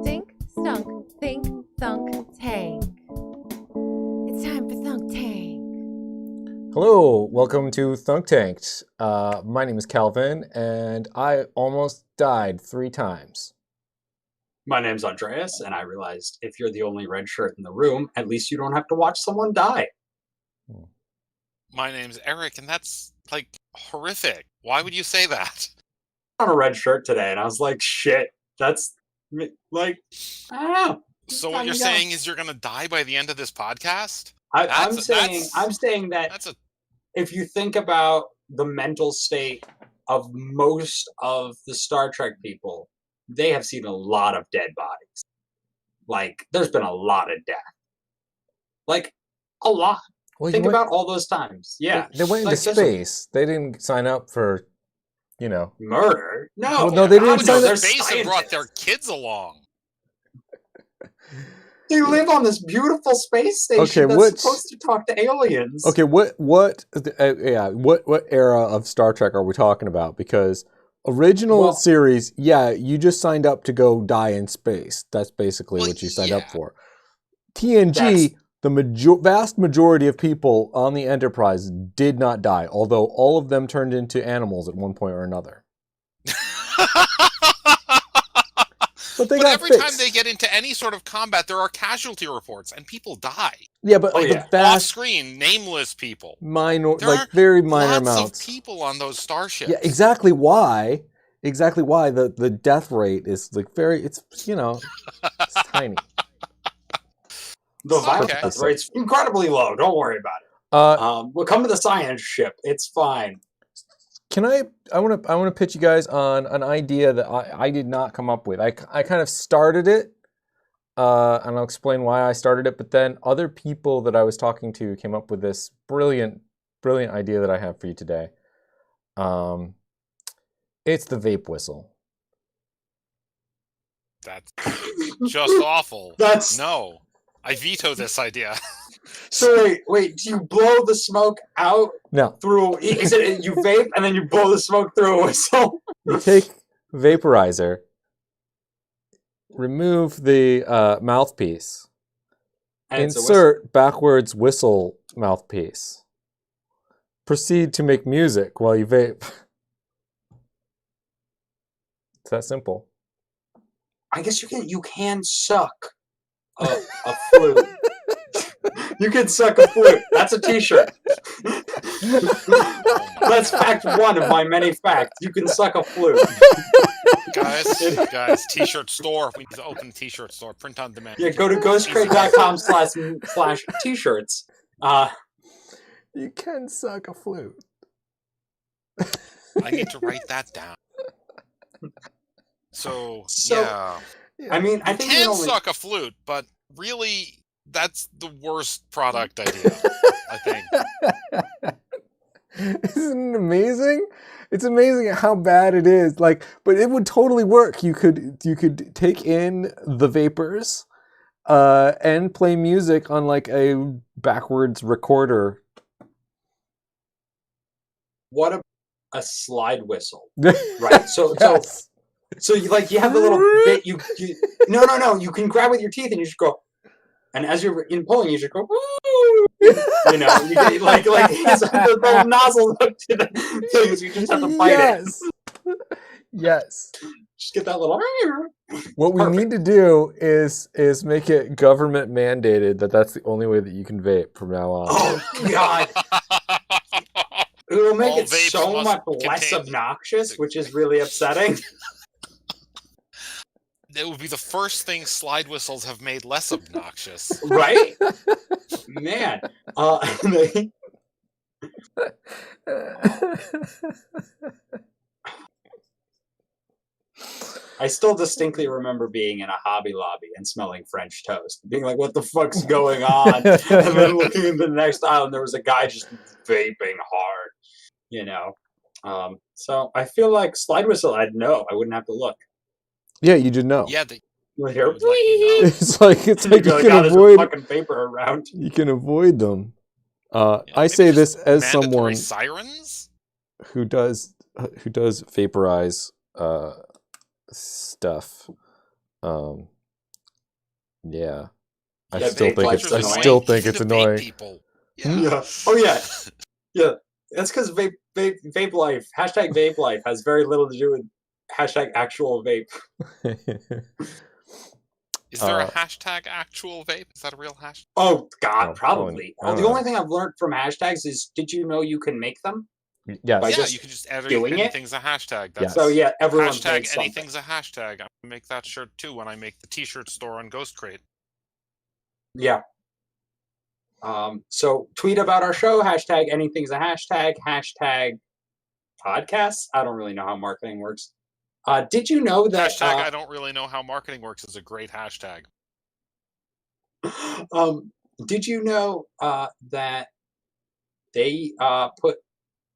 Stink, stunk, think, thunk, tank. It's time for Thunk Tank. Hello, welcome to Thunk Tanked. My name is Calvin, and I almost died 3 times. My name's Andreas, and I realized if you're the only red shirt in the room, at least you don't have to watch someone die. My name's Eric, and that's, like, horrific. Why would you say that? I'm on a red shirt today, and I was like, shit, that's, like, I don't know. So what you're saying is you're going to die by the end of this podcast? I'm saying that if you think about the mental state of most of the Star Trek people, they have seen a lot of dead bodies. Like, there's been a lot of death. Like, a lot. Well, Think about all those times. Yeah. They went into space. They didn't sign up for, murder. No. Well, no, they didn't sign their up. space and brought their kids along. They live on this beautiful space station that's supposed to talk to aliens. Okay, what era of Star Trek are we talking about? Because original series, you just signed up to go die in space. That's basically what you signed up for. TNG, the vast majority of people on the Enterprise did not die, although all of them turned into animals at one point or another. But every time they get into any sort of combat, there are casualty reports, and people die. Yeah, but the vast off-screen, nameless people. Very minor lots amounts of people on those starships. Yeah, exactly why the death rate is like it's tiny. The violence rate's incredibly low. Don't worry about it. We'll come to the science ship. It's fine. I want to pitch you guys on an idea that I did not come up with. I kind of started it, and I'll explain why I started it. But then other people that I was talking to came up with this brilliant idea that I have for you today. It's the vape whistle. That's just awful. No, I veto this idea. So wait, do you blow the smoke out? No. Through, is it you vape and then you blow the smoke through a whistle? You take vaporizer, remove the mouthpiece, and insert backwards whistle mouthpiece. Proceed to make music while you vape. It's that simple. I guess you can suck a flute. You can suck a flute. That's a t-shirt. That's fact 1 of my many facts. You can suck a flute. Guys, t-shirt store. We need to open a t-shirt store. Print on demand. Yeah, go to ghostcrate.com/t-shirts. You can suck a flute. I need to write that down. So yeah. I mean, I think you can suck a flute, but really, that's the worst product idea, I think. Isn't it amazing? It's amazing how bad it is. But it would totally work. You could take in the vapors, and play music on like a backwards recorder. What a slide whistle, right? So you have a little bit. No. You can grab with your teeth and you just go. And as you're in pulling, you should go, woo! You get the little nozzle hooked to the things. You just have to bite it. Yes. Just get that little. What we need to do is make it government mandated that's the only way that you can vape from now on. Oh God! It will make it so much less obnoxious, which is really upsetting. It would be the first thing slide whistles have made less obnoxious. Right? Man. I still distinctly remember being in a Hobby Lobby and smelling French toast. Being like, what the fuck's going on? And then looking in the next aisle and there was a guy just vaping hard. So I feel like slide whistle, I'd know. I wouldn't have to look. Yeah, you did know. Yeah, it's like you can avoid fucking paper around. You can avoid them. I say this as someone sirens who does vaporize stuff. Yeah. I Yeah, still vape think life's it's. I annoying. still think Even it's to vape annoying. People. Hmm? Yeah. Oh yeah. Yeah. That's because vape life #vape life has very little to do with #actual vape. Is there a Uh, hashtag actual vape? Is that a real hashtag? Oh God, No, probably. I don't The know. only thing I've learned from hashtags is, did you know you can make them? Yes. By Yeah, just you can just add doing it? anything's a hashtag. That's Yes. So yeah, everyone's made hashtag something. anything's a hashtag. I'm gonna make that shirt too when I make the t-shirt store on Ghost Crate. Yeah. So tweet about our show, #anything's a hashtag, #podcasts. I don't really know how marketing works. Did you know that Hashtag I don't really know how marketing works is a great hashtag. did you know that they put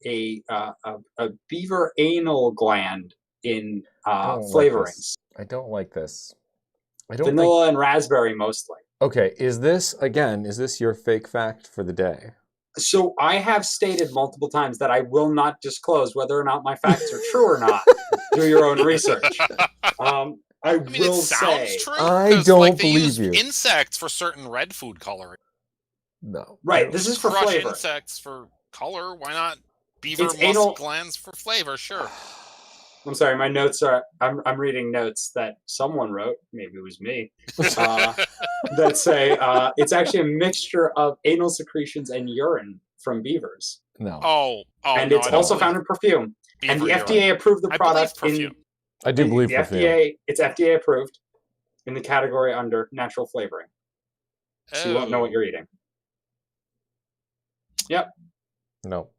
a beaver anal gland in don't like flavorings? this. I don't like this. I don't think. Vanilla and raspberry mostly. Okay, is this your fake fact for the day? So I have stated multiple times that I will not disclose whether or not my facts are true or not. Do your own research. I mean, will it sounds say, true. I 'cause, don't like, they believe use you. insects for certain red food coloring. No. right, this is for Crush flavor. insects for color. Why not beaver It's musk anal- glands for flavor? Sure. I'm sorry, my notes are. I'm reading notes that someone wrote. Maybe it was me. That say it's actually a mixture of anal secretions and urine from beavers, No. Oh, and no, it's I don't also believe found in perfume. beaver And the urine. FDA approved the I believe product perfume. I do believe the perfume. FDA. It's FDA approved in the category under natural flavoring, so you won't know what Oh. you're eating. No.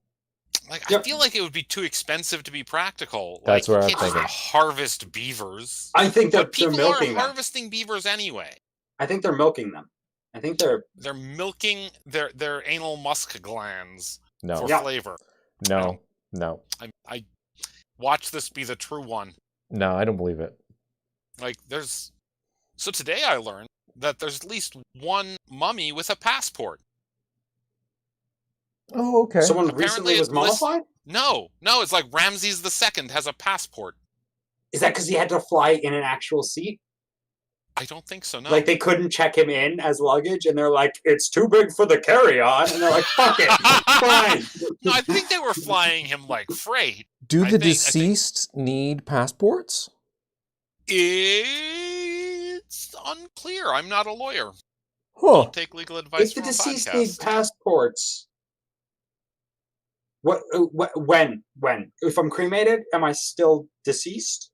Like, Yep. I feel like it would be too expensive to be practical. That's like, what you I'm can't just thinking. harvest beavers. I think But that they're people are milking them. harvesting beavers anyway. I think they're milking them. I think they're. They're milking their anal musk glands No. for Yeah. flavor. No. No. I watch this be the true one. No, I don't believe it. Like, so today I learned that there's at least one mummy with a passport. Oh, okay. Someone Apparently recently was it's list- mummified. No, it's like Ramses II has a passport. Is that because he had to fly in an actual seat? I don't think so, no. Like they couldn't check him in as luggage, and they're like, "It's too big for the carry-on," and they're like, "Fuck it, fine." No, I think they were flying him like freight. Do I the think- deceased need passports? It's unclear. I'm not a lawyer. Huh. Don't take legal advice If the from a deceased podcast. need passports, when? If I'm cremated, am I still deceased?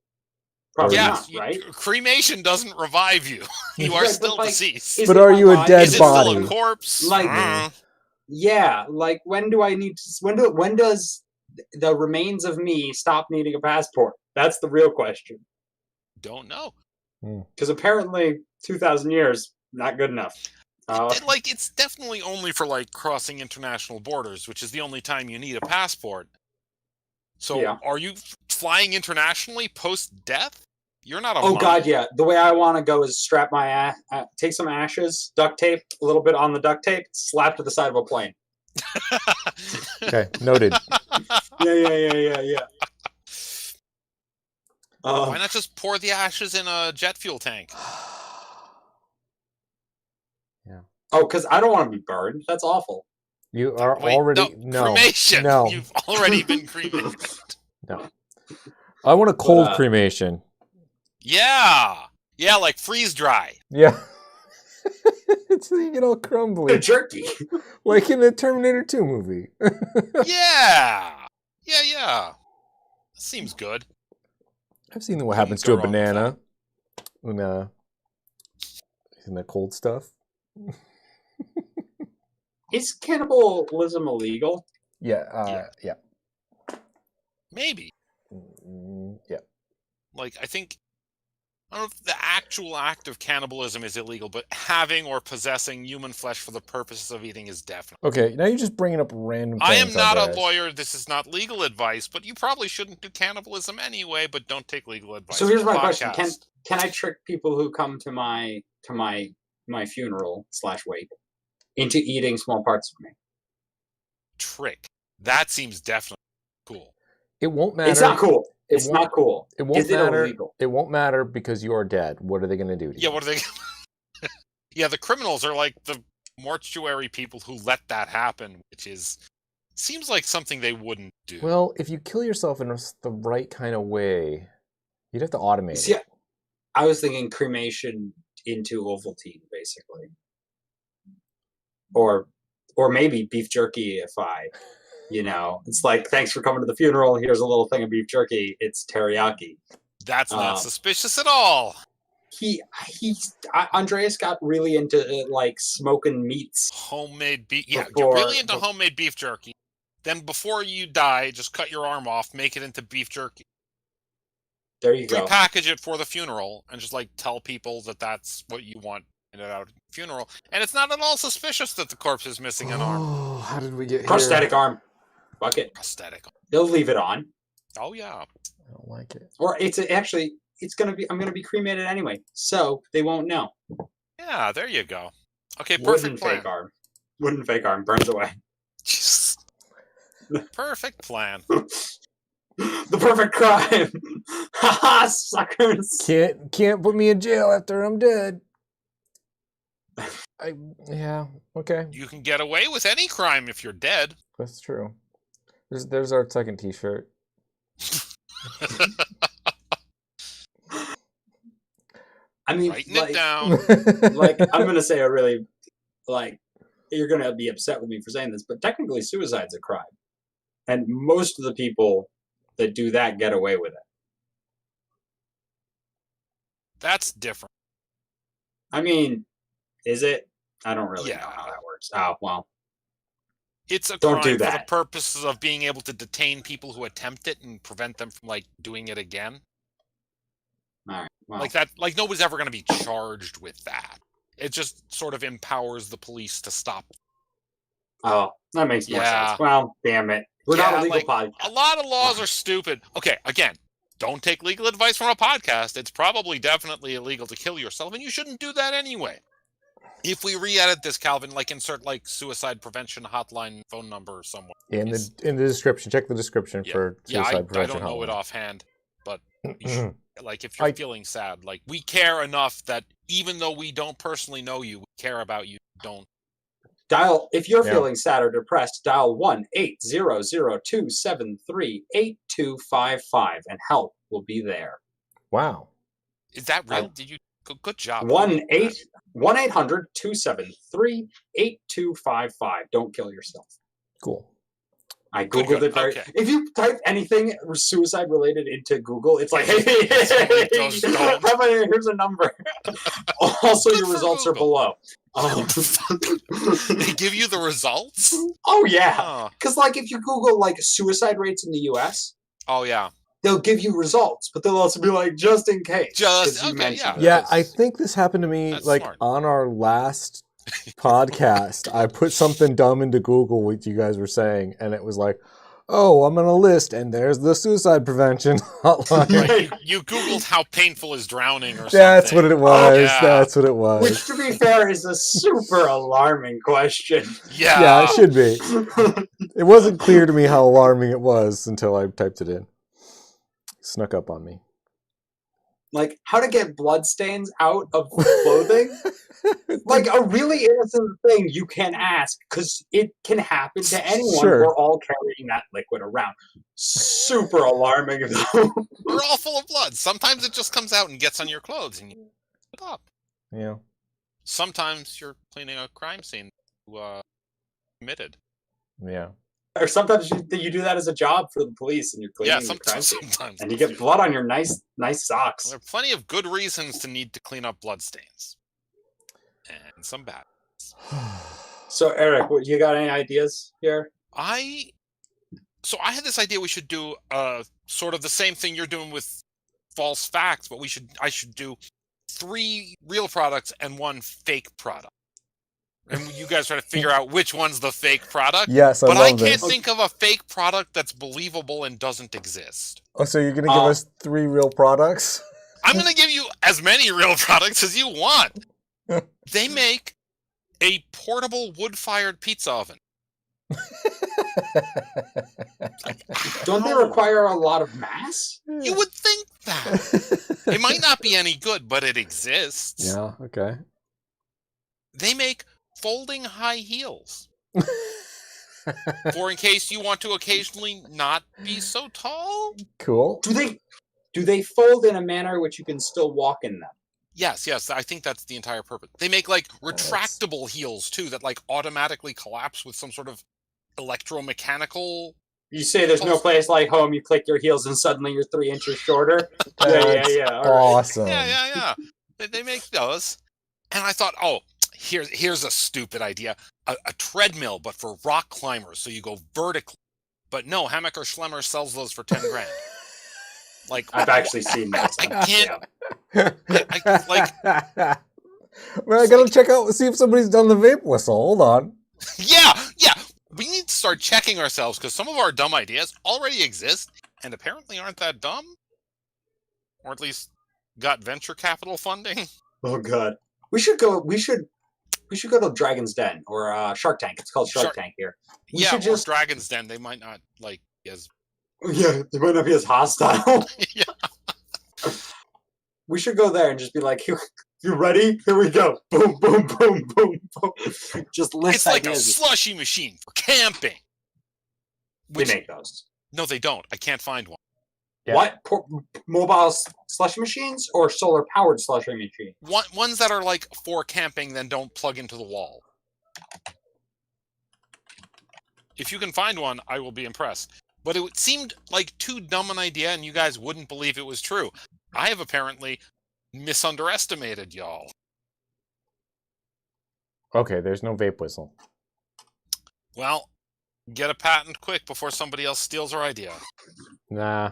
Probably Yes, not, right? cremation doesn't revive you. You are Right, but, still like, deceased. Is But it are my you a body? dead Is it still body? a corpse? Like- Yeah, like when do I need to? When does the remains of me stop needing a passport? That's the real question. Don't know. Because apparently, 2,000 years not good enough. Like, it's definitely only for like crossing international borders, which is the only time you need a passport. So, Yeah. are you flying internationally post death? You're not a Oh mummy. God, yeah. The way I want to go is strap my take some ashes, duct tape a little bit on the duct tape, slap to the side of a plane. Okay, noted. Yeah. Why not just pour the ashes in a jet fuel tank? Oh, because I don't want to be burned. That's awful. You are Wait, already cremation. No. You've already been cremated. No. I want a cold But, cremation. Yeah, like freeze dry. Yeah. It's so you get all crumbly, Jerky. like in the Terminator 2 movie. Yeah. Seems good. I've seen what happens to go a wrong with banana in the cold stuff. Is cannibalism illegal? Yeah. Maybe. Yeah. Like, I don't know if the actual act of cannibalism is illegal, but having or possessing human flesh for the purposes of eating is definitely. Okay, now you're just bringing up random I things. am not a guess. lawyer. This is not legal advice, but you probably shouldn't do cannibalism anyway. But don't take legal advice. So here's from a my question: podcast. Can I trick people who come to my funeral / wake into eating small parts of me? Trick. That seems definitely cool. It won't matter. It's not cool. It It's won't- not cool. It won't Is it matter. illegal? It won't matter because you are dead. What are they going to do to you? Yeah. What are they? Yeah, the criminals are like the mortuary people who let that happen, which seems like something they wouldn't do. Well, if you kill yourself in the right kind of way, you'd have to automate See, it. I was thinking cremation into Ovaltine, basically, or maybe beef jerky. If it's like, thanks for coming to the funeral. Here's a little thing of beef jerky. It's teriyaki. That's not suspicious at all. Andreas got really into like smoking meats. Homemade beef. Yeah, get really into homemade beef jerky. Then before you die, just cut your arm off, make it into beef jerky. There you go. Repackage it for the funeral, and just like tell people that that's what you want at a funeral. And it's not at all suspicious that the corpse is missing an arm. Oh, how did we get here? Prosthetic arm. Fuck it. Prosthetic arm. They'll leave it on. Oh yeah. I don't like it. Or I'm gonna be cremated anyway, so they won't know. Yeah, there you go. Okay, perfect plan. Wooden fake arm burns away. Perfect plan. The perfect crime. Haha, suckers. Can't put me in jail after I'm dead. Yeah, okay. You can get away with any crime if you're dead. That's true. There's our second T-shirt. I mean, writing it down. Like, I'm gonna say you're gonna be upset with me for saying this, but technically, suicide's a crime, and most of the people that do that get away with it. That's different. I mean, is it? I don't really know how that works. Oh, well. It's a Don't crime do for the that. purposes of being able to detain people who attempt it and prevent them from, like, doing it again. All right. Well. Like that, like nobody's ever going to be charged with that. It just sort of empowers the police to stop. Oh, that makes more sense. Well, damn it. We're not a legal podcast. A lot of laws are stupid. Okay, again, don't take legal advice from a podcast. It's probably definitely illegal to kill yourself, and you shouldn't do that anyway. If we re-edit this, Calvin, like insert like suicide prevention hotline phone number somewhere. In the description. Check the description for suicide prevention I don't know hotline. it offhand, but you should, like if you're feeling sad, like we care enough that even though we don't personally know you, we care about you. Don't dial if you're feeling sad or depressed. Dial 1-800-273-8255 and help will be there. Wow, is that real? Did you? Good job. 1-800-273-8255. Don't kill yourself. Cool. I googled it. Okay. If you type anything suicide related into Google, it's like, hey, here's a number. Also, your results are below. They give you the results? Oh yeah, because like if you Google like suicide rates in the U.S. Oh yeah. They'll give you results, but they'll also be like, just in case. Yeah, I think this happened to me on our last podcast. I put something dumb into Google, what you guys were saying, and it was like, oh, I'm on a list, and there's the suicide prevention hotline. Right, you Googled how painful is drowning or something. That's what it was. Oh, yeah. That's what it was. Which, to be fair, is a super alarming question. Yeah, it should be. It wasn't clear to me how alarming it was until I typed it in. Snuck up on me. Like, how to get bloodstains out of clothing? Like, a really innocent thing you can ask, because it can happen to anyone. Sure. We're all carrying that liquid around. Super alarming, though. We're all full of blood. Sometimes it just comes out and gets on your clothes and you pick it up. Yeah. Sometimes you're cleaning a crime scene you committed. Yeah. Or sometimes you do that as a job for the police, and you're cleaning the crime scene, and you get blood on your nice socks. There are plenty of good reasons to need to clean up bloodstains, and some bad ones. So, Eric, you got any ideas here? I had this idea we should do sort of the same thing you're doing with false facts, but I should do 3 real products and 1 fake product. And you guys try to figure out which one's the fake product. Yes, but I can't this. think of a fake product that's believable and doesn't exist. Oh, so you're going to give us 3 real products? I'm going to give you as many real products as you want. They make a portable wood-fired pizza oven. Don't they require a lot of mass? You would think that. It might not be any good, but it exists. Yeah, okay. They make folding high heels. For in case you want to occasionally not be so tall. Cool. Do they fold in a manner which you can still walk in them? Yes, I think that's the entire purpose. They make like retractable heels too that like automatically collapse with some sort of electromechanical. You say there's no place like home. You click your heels and suddenly you're 3 inches shorter. That's yeah. All right. awesome. Yeah. They make those, and I thought, oh, here's a stupid idea: a treadmill, but for rock climbers, so you go vertically. But no, Hammacher Schlemmer sells those for $10,000. Like I've actually seen that. I can't. Man, I gotta check out, see if somebody's done the vape whistle. Hold on. Yeah. We need to start checking ourselves because some of our dumb ideas already exist and apparently aren't that dumb, or at least got venture capital funding. Oh god, we should go. We should go to Dragon's Den or Shark Tank. It's called Shark Tank here. We Yeah, should or just Dragon's Den. They might not like as. yeah, they might not be as hostile. Yeah. We should go there and just be like, "You ready? Here we go! Boom, boom, boom, boom, boom!" Just list It's like a ideas. slushy machine for camping. They make those. No, they don't. I can't find one. Yeah. What mobile slushy machines or solar powered slushy machines? Ones that are like for camping, then don't plug into the wall. If you can find one, I will be impressed. But it seemed like too dumb an idea, and you guys wouldn't believe it was true. I have apparently misunderestimated y'all. Okay, there's no vape whistle. Well, get a patent quick before somebody else steals our idea. Nah.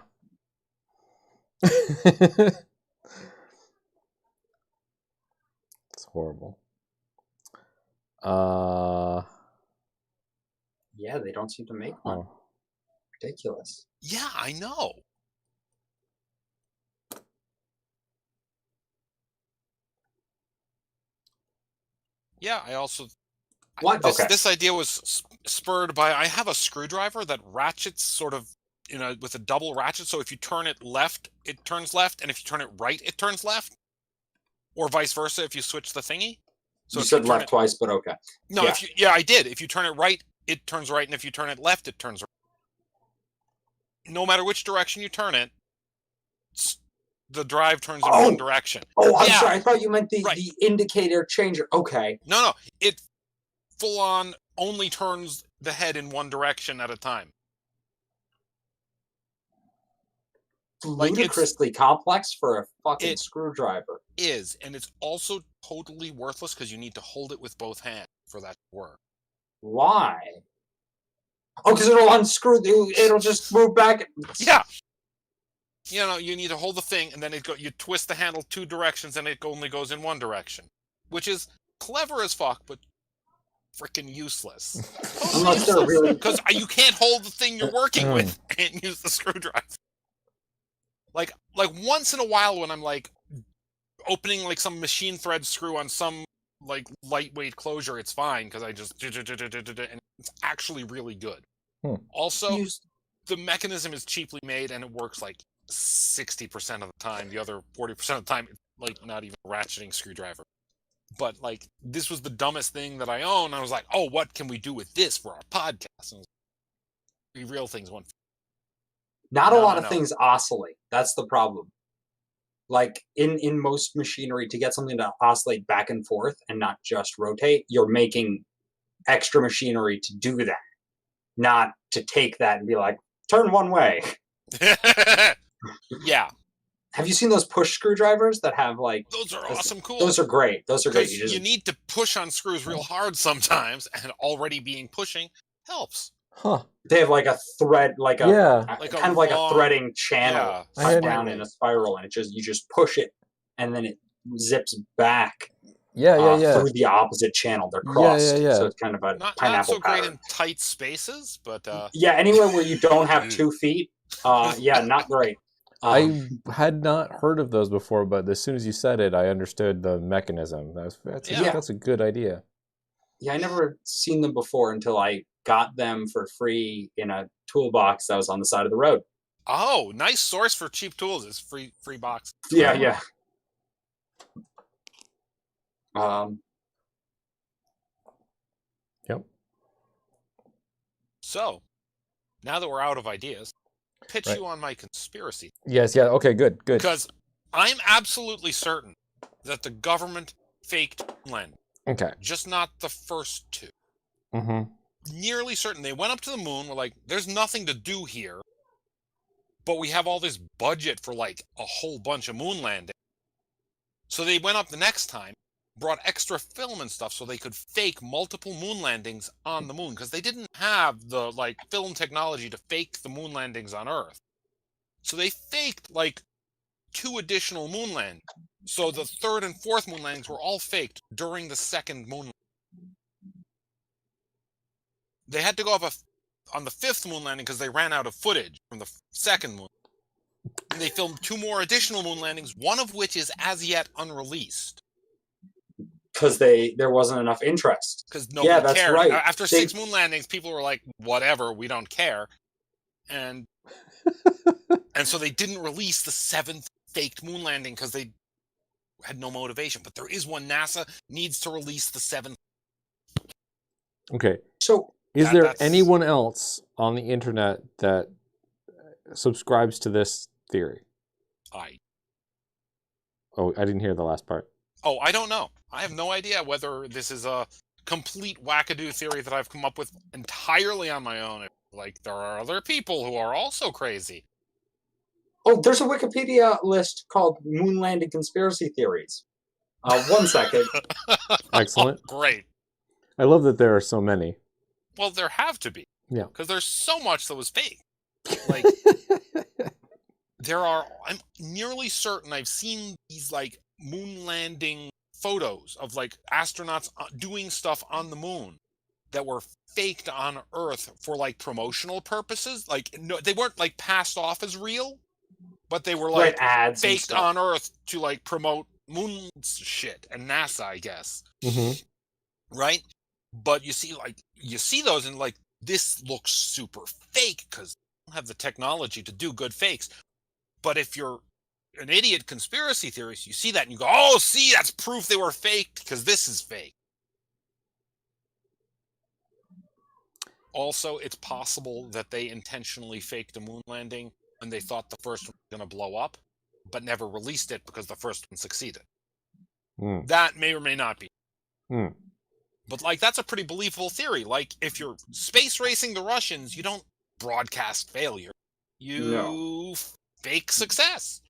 It's horrible. Yeah, they don't seem to make one. Oh. Ridiculous. Yeah, I know. Yeah, I also... What? This idea was spurred by... I have a screwdriver that ratchets sort of, with a double ratchet. So if you turn it left, it turns left. And if you turn it right, it turns left. Or vice versa if you switch the thingy. So You said left twice, but okay. No, Yeah. I did. If you turn it right, it turns right. And if you turn it left, it turns right. No matter which direction you turn it, the drive turns in one direction. Oh, I'm Yeah. sorry. I thought you meant the Right. indicator changer. Okay. No. It full on only turns the head in one direction at a time. Like, it's- Ludicrously complex for a fucking It- screwdriver. And it's also totally worthless because you need to hold it with both hands for that to work. Why? Oh, because it'll unscrew. It'll just move back. Yeah. You need to hold the thing, and then you twist the handle 2 directions, and it only goes in one direction, which is clever as fuck, but freaking useless. Unless they're really. Because you can't hold the thing you're working with and use the screwdriver. Like once in a while when I'm like opening like some machine thread screw on some like lightweight closure, it's fine because I just and it's actually really good. Also, the mechanism is cheaply made and it works like 60% of the time. The other 40% of the time, it's like not even a ratcheting screwdriver. But like this was the dumbest thing that I own. I was like, oh, what can we do with this for our podcast? And the real things one. Not a lot of No. things oscillate. That's the problem. Like in most machinery, to get something to oscillate back and forth and not just rotate, you're making extra machinery to do that, not to take that and be like, turn one way. Yeah, Have you seen those push screwdrivers that have like? those are awesome, cool. Those are great. Those are great. Because you need to push on screws real hard sometimes, and already being pushing helps. Huh. They have like a thread, like a Yeah. Like a kind of like a long- threading channel Yeah, cut down in a spiral, and you just push it, and then it zips back Yeah. through the opposite channel. They're crossed, Yeah. so it's kind of a not pineapple so great pattern. in tight spaces, but Yeah, anywhere where you don't have 2 feet, yeah, not great. I had not heard of those before, but as soon as you said it, I understood the mechanism. That's a good idea. Yeah, I never seen them before until I got them for free in a toolbox that was on the side of the road. oh, nice source for cheap tools is free box. Yeah. So, now that we're out of ideas, pitch Right. you on my conspiracy. Yes, yeah, okay, good. Because I'm absolutely certain that the government faked land, Okay. just not the first two. Mm-hmm. Nearly certain. They went up to the moon, were like, there's nothing to do here, but we have all this budget for like a whole bunch of moon landings. So they went up the next time, brought extra film and stuff so they could fake multiple moon landings on the moon, because they didn't have the like film technology to fake the moon landings on Earth. So they faked like 2 additional moon landings. So the 3rd and 4th moon landings were all faked during the 2nd moon landing. They had to go up on the 5th moon landing because they ran out of footage from the 2nd moon. And they filmed 2 more additional moon landings, one of which is as yet unreleased. Because there wasn't enough interest. Because nobody that's cared. right. After 6 moon landings, people were like, whatever, we don't care. And so they didn't release the 7th faked moon landing because they had no motivation. But there is one. NASA needs to release the 7th. Okay. So Is there that's- anyone else on the internet that subscribes to this theory? Oh, I didn't hear the last part. I don't know. I have no idea whether this is a complete wackadoo theory that I've come up with entirely on my own. Like, there are other people who are also crazy. Oh, there's a Wikipedia list called Moon Landing Conspiracy Theories. 1 second. Excellent. Great. I love that there are so many. Well, there have to be. Yeah. Because there's so much that was fake. Like, I'm nearly certain I've seen these, like, moon landing photos of, like, astronauts doing stuff on the moon that were faked on Earth for, like, promotional purposes. Like, no, they weren't, like, passed off as real, but they were, like, Right, ads and faked stuff. on Earth to, like, promote moon shit and NASA, I guess. Mm-hmm. Right? But you see those and like, this looks super fake because they don't have the technology to do good fakes. But if you're an idiot conspiracy theorist, you see that and you go, oh, see, that's proof they were faked because this is fake. Also, it's possible that they intentionally faked a moon landing when they thought the first one was going to blow up, but never released it because the first one succeeded. Mm. That may or may not be. Mm. But, like, that's a pretty believable theory. Like, if you're space racing the Russians, you don't broadcast failure. You fake success.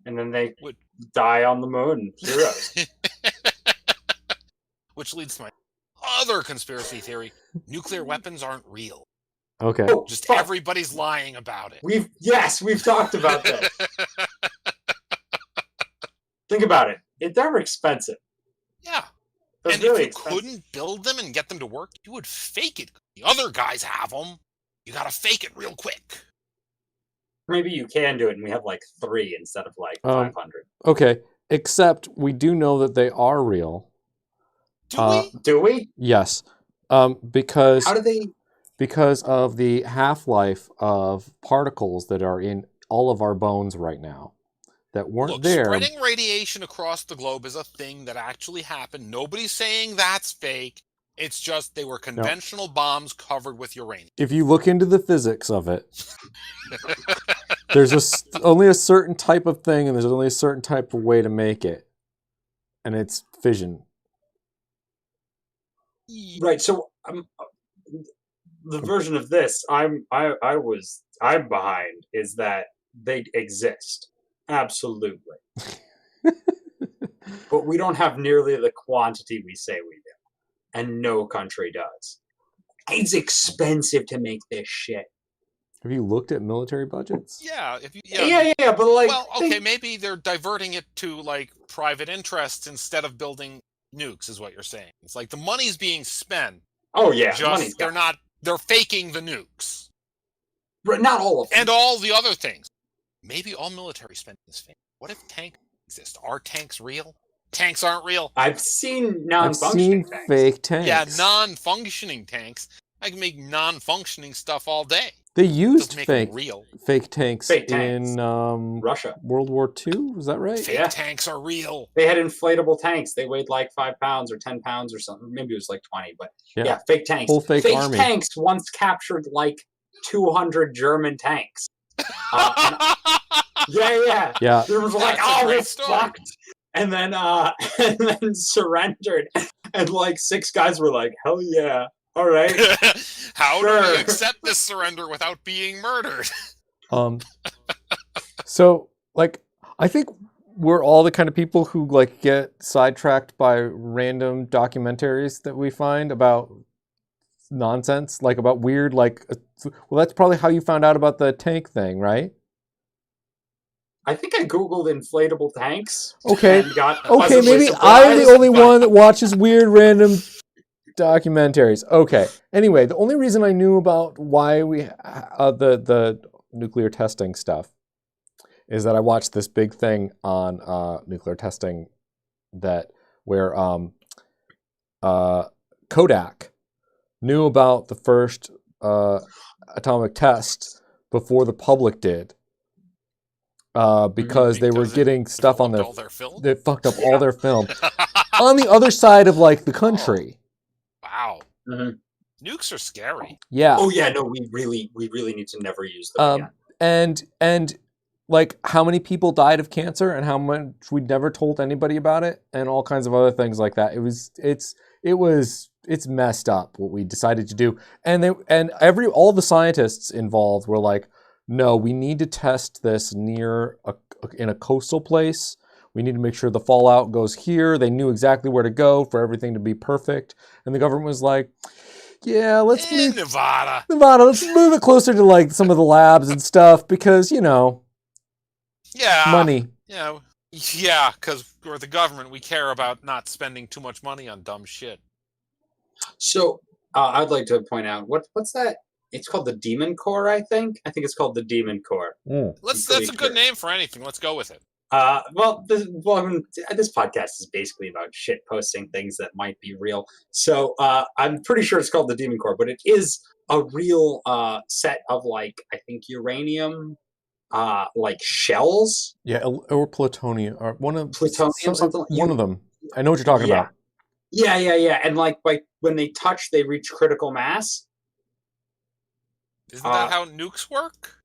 And then they Would- die on the moon. Heroes. Which leads to my other conspiracy theory. Nuclear weapons aren't real. Okay. Oh, Just fuck. everybody's lying about it. We've talked about this. Think about it. They're expensive. Yeah. They're And really if you expensive. couldn't build them and get them to work, you would fake it. The other guys have them. You gotta fake it real quick. Maybe you can do it, and we have like 3 instead of like 500. Okay. Except we do know that they are real. Do Uh, we? Do we? Yes. Because How do they? because of the half-life of particles that are in all of our bones right now that weren't Look, there. spreading radiation across the globe is a thing that actually happened. Nobody's saying that's fake. It's just they were conventional bombs covered with uranium. If you look into the physics of it, there's only a certain type of thing, and there's only a certain type of way to make it, and it's fission. Right. So the version of this I'm behind is that they exist. Absolutely. But we don't have nearly the quantity we say we do. And no country does. It's expensive to make this shit. Have you looked at military budgets? Yeah, if you, Yeah, but like well, okay, maybe they're diverting it to like private interests instead of building nukes, is what you're saying. It's like the money's being spent. Oh yeah, Just money's they're gone. they're faking the nukes But not all of them. and all the other things. Maybe all military spending is fake. What if tanks exist? Are tanks real? Tanks aren't real. I've seen I've non-functioning seen things. fake tanks. Yeah, non-functioning tanks. I can make non-functioning stuff all day. They Doesn't used make fake them real. tanks Fake tanks. in Russia. World War II. Is that right? Fake Yeah. tanks are real. They had inflatable tanks. They weighed like 5 pounds or 10 pounds or something. Maybe it was like 20, but yeah, fake tanks. Whole fake army. Tanks once captured like 200 German tanks. Yeah. Yeah. There was like, That's a oh, great we're story. fucked. And then surrendered. And like 6 guys were like, hell yeah. All right. How do Sure. we accept this surrender without being murdered? So like, I think we're all the kind of people who like get sidetracked by random documentaries that we find about nonsense, like about weird, like, well, that's probably how you found out about the tank thing, right? I think I Googled inflatable tanks. Okay. And got Okay, pleasantly maybe I'm the surprised, only but- one that watches weird random documentaries. Okay. Anyway, the only reason I knew about why we the nuclear testing stuff is that I watched this big thing on nuclear testing where Kodak knew about the first atomic test before the public did. Because they were Because getting stuff on all their film. they fucked up all their film on the other side of like the country. Wow. Mhm. Nukes are scary. Yeah. Oh yeah, no, we really need to never use them again. And like how many people died of cancer and how much we never told anybody about it and all kinds of other things like that. It's messed up what we decided to do. And all the scientists involved were like, no, we need to test this in a coastal place. We need to make sure the fallout goes here. They knew exactly where to go for everything to be perfect. And the government was like, yeah, let's move Nevada. let's move it closer to like some of the labs and stuff because, Yeah. money. Yeah. Yeah, because we're the government. We care about not spending too much money on dumb shit. So I'd like to point out what's that? It's called the Demon Core, I think. I think it's called the Demon Core. That's a good name for anything. Let's go with it. This podcast is basically about shit posting things that might be real. So I'm pretty sure it's called the Demon Core, but it is a real set of like I think uranium, like shells. Yeah, or plutonium, or Plutonium, something like- one of them. I know what you're talking about. Yeah. And like when they touch, they reach critical mass. Isn't that how nukes work?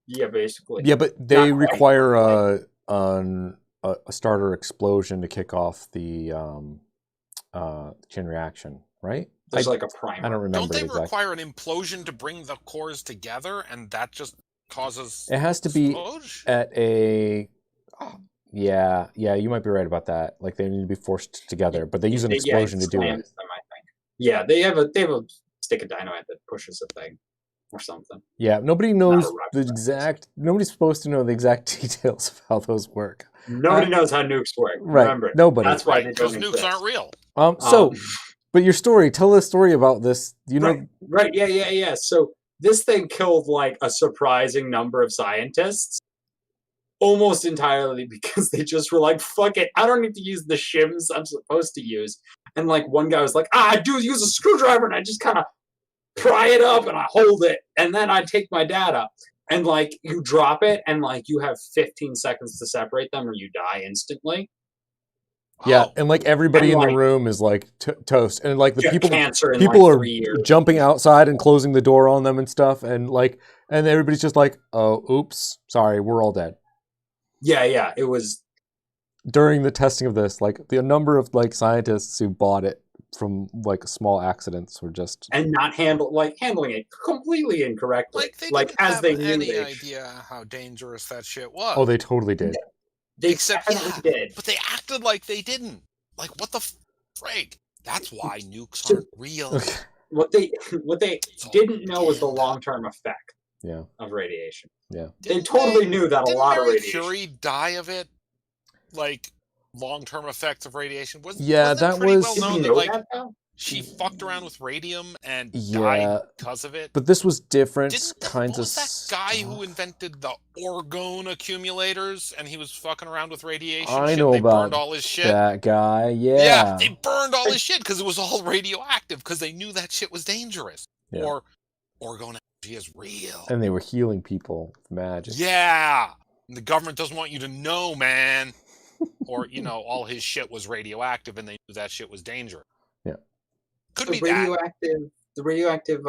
Yeah, basically. Yeah, but they Not quite. require a starter explosion to kick off the chain reaction, right? There's like a primer. I don't remember Don't they exactly. require an implosion to bring the cores together, and that just causes It has to be explosion? at a. Yeah, you might be right about that. Like they need to be forced together, but they use an explosion to do it. Them, I think. Yeah, they have a stick of dynamite that pushes a thing or something. Yeah, nobody knows a rocket scientist. Nobody's supposed to know the exact details of how those work. Nobody knows how nukes work. Right, Remember, nobody. that's why Right, they because don't nukes exist. aren't real. But your story. Tell the story about this. Right. Yeah. So this thing killed like a surprising number of scientists, almost entirely because they just were like, "Fuck it, I don't need to use the shims I'm supposed to use." And like one guy was like, "I do use a screwdriver," and I just kind of pry it up and I hold it, and then I take my data. And like you drop it, and like you have 15 seconds to separate them, or you die instantly. Yeah, Oh, and like everybody And, in the like, room is like toast, and like the Get people cancer in people like are 3 years. jumping outside and closing the door on them and stuff, and everybody's just like, oh, oops, sorry, we're all dead. Yeah. It was During the testing of this, like the number of like scientists who bought it from like small accidents were just and not handling it completely incorrectly. like they Like didn't as have they knew any they idea how dangerous that shit was. oh, they totally did. They Except, definitely did. but they acted like they didn't. Like, what the frig? That's why nukes So- aren't real. What they all didn't know was the damned. long-term effect Yeah, of radiation. They Didn't totally knew that a Didn't lot of Mary radiation. Curie die of it? Like long-term effects of radiation? Yeah, wasn't it that pretty was- well Did known we that know like that though? she fucked around with radium and Yeah. died because of it. but this was different Didn't kinds what of was that guy who stuff. invented the orgone accumulators and he was fucking around with radiation? I shit, know they about burned all his shit. that guy. Yeah, Yeah, they burned all his shit because it was all radioactive because they knew that shit was dangerous. Yeah. Or orgone is real. And they were healing people with magic. Yeah. And the government doesn't want you to know, man. Or, all his shit was radioactive and they knew that shit was dangerous. Yeah. Could The be that. radioactive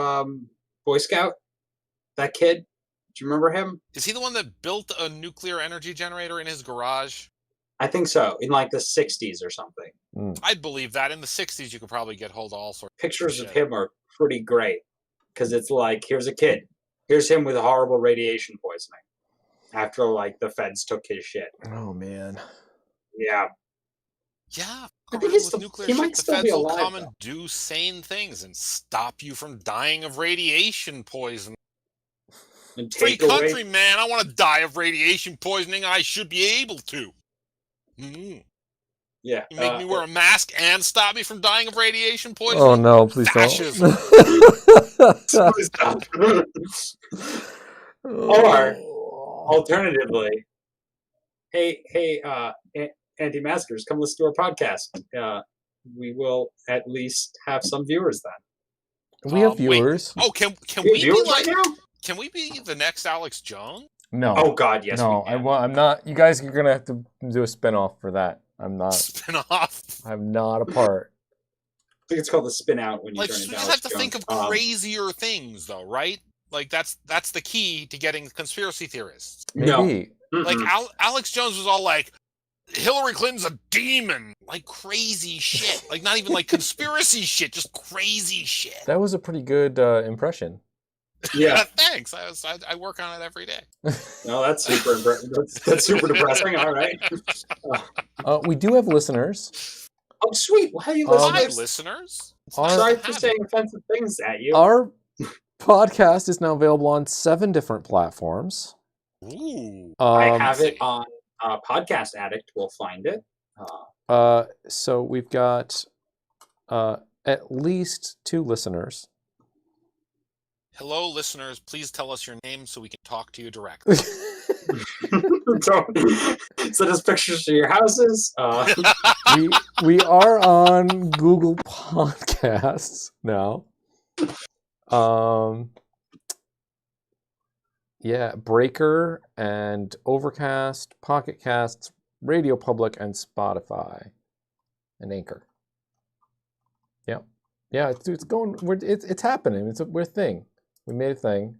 Boy Scout, that kid. Do you remember him? Is he the one that built a nuclear energy generator in his garage? I think so, in like the 60s or something. I'd believe that. In the 60s, you could probably get hold of all sorts Pictures of of shit. him are pretty great because it's like, here's a kid. Here's him with horrible radiation poisoning after like the feds took his shit. Oh man. Yeah. Yeah. I think With nuclear he shit, might the still feds be will alive. come and do sane things and stop you from dying of radiation poison. And Free take away- country, man. I want to die of radiation poisoning. I should be able to. Yeah. You make me wear a mask and stop me from dying of radiation poisoning? Oh no, please Fascism. don't. Or alternatively, hey, anti-maskers, come listen to our podcast. We will at least have some viewers then. we have Wait. viewers. Oh, can We we have be viewers like? right now? Can we be the next Alex Jones? No. Oh God, yes. no, we can. I'm not. You guys are gonna have to do a spin-off for that. I'm not. Spin off. I'm not a part. I think it's called the spin out when you Like turn we into just Alex have to think Jones. of crazier things, though, right? Like that's the key to getting conspiracy theorists. No. Maybe. Like Mm-mm. Alex Jones was all like, Hillary Clinton's a demon, like crazy shit, like not even like conspiracy shit, just crazy shit. That was a pretty good impression. Yeah. Thanks. I work on it every day. No, that's super. That's super depressing. All right. We do have listeners. Oh, sweet. Well, hey, Hi, listeners. listeners. It's Our- nice Sorry to for have saying you. offensive things at you. Our podcast is now available on 7 different platforms. Ooh. I have it on Podcast Addict. We'll find it. So we've got at least 2 listeners. Hello, listeners. Please tell us your name so we can talk to you directly. Send us pictures of your houses. we are on Google Podcasts now. Yeah, Breaker and Overcast, Pocket Casts, Radio Public, and Spotify, and Anchor. Yeah, it's going. It's happening. We're a thing. We made a thing.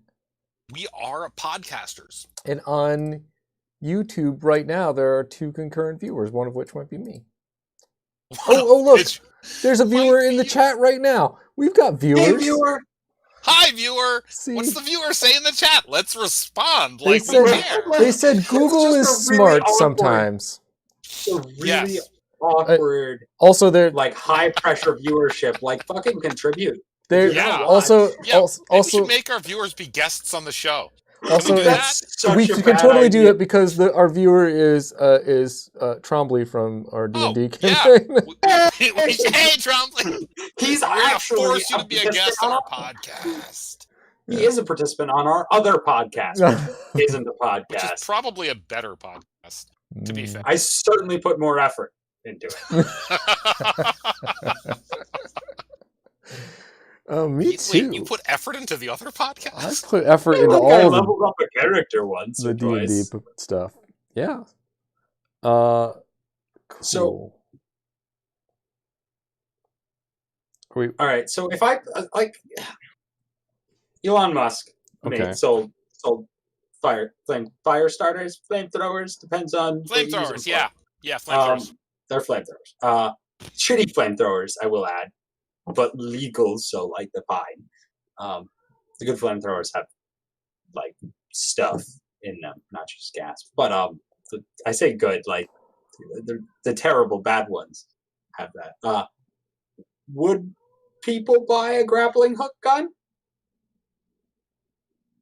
We are podcasters. And on YouTube right now, there are 2 concurrent viewers, one of which might be me. Oh, look! It's- There's a viewer in the be- chat right now. We've got viewers. Hey, viewer. Hi, viewer. See? What's the viewer say in the chat? Let's respond They like said- we care. They said Google is just a really smart awkward- sometimes. It's a really Yes. awkward, Also, they're like high pressure viewership. Like fucking contribute. Yeah. also Yeah, also Maybe we also should make our viewers be guests on the show. also do it's- that? Such we a can bad totally do idea. that because our viewer is Trombley from our D&D Oh, yeah. campaign. Hey, Trump. He's We're gonna actually force you to be a participant guest on our podcast, He is a participant on our other podcast. Which isn't a which is podcast. probably a better podcast, to be fair. I certainly put more effort into it. Me too. Wait, you put effort into the other I podcast? put effort into Look, I all the leveled up a character once the or D&D twice. stuff. Yeah. Cool. So- Are we, All right, so if I like Elon Musk Okay. sold fire starters, flamethrowers, depends on what you use them Flamethrowers, for. yeah, flamethrowers. They're flamethrowers. Shitty flamethrowers, I will add, but legal, so like the pine. The good flamethrowers have like stuff in them, not just gas. But I say good, like the terrible bad ones have that. Would people buy a grappling hook gun?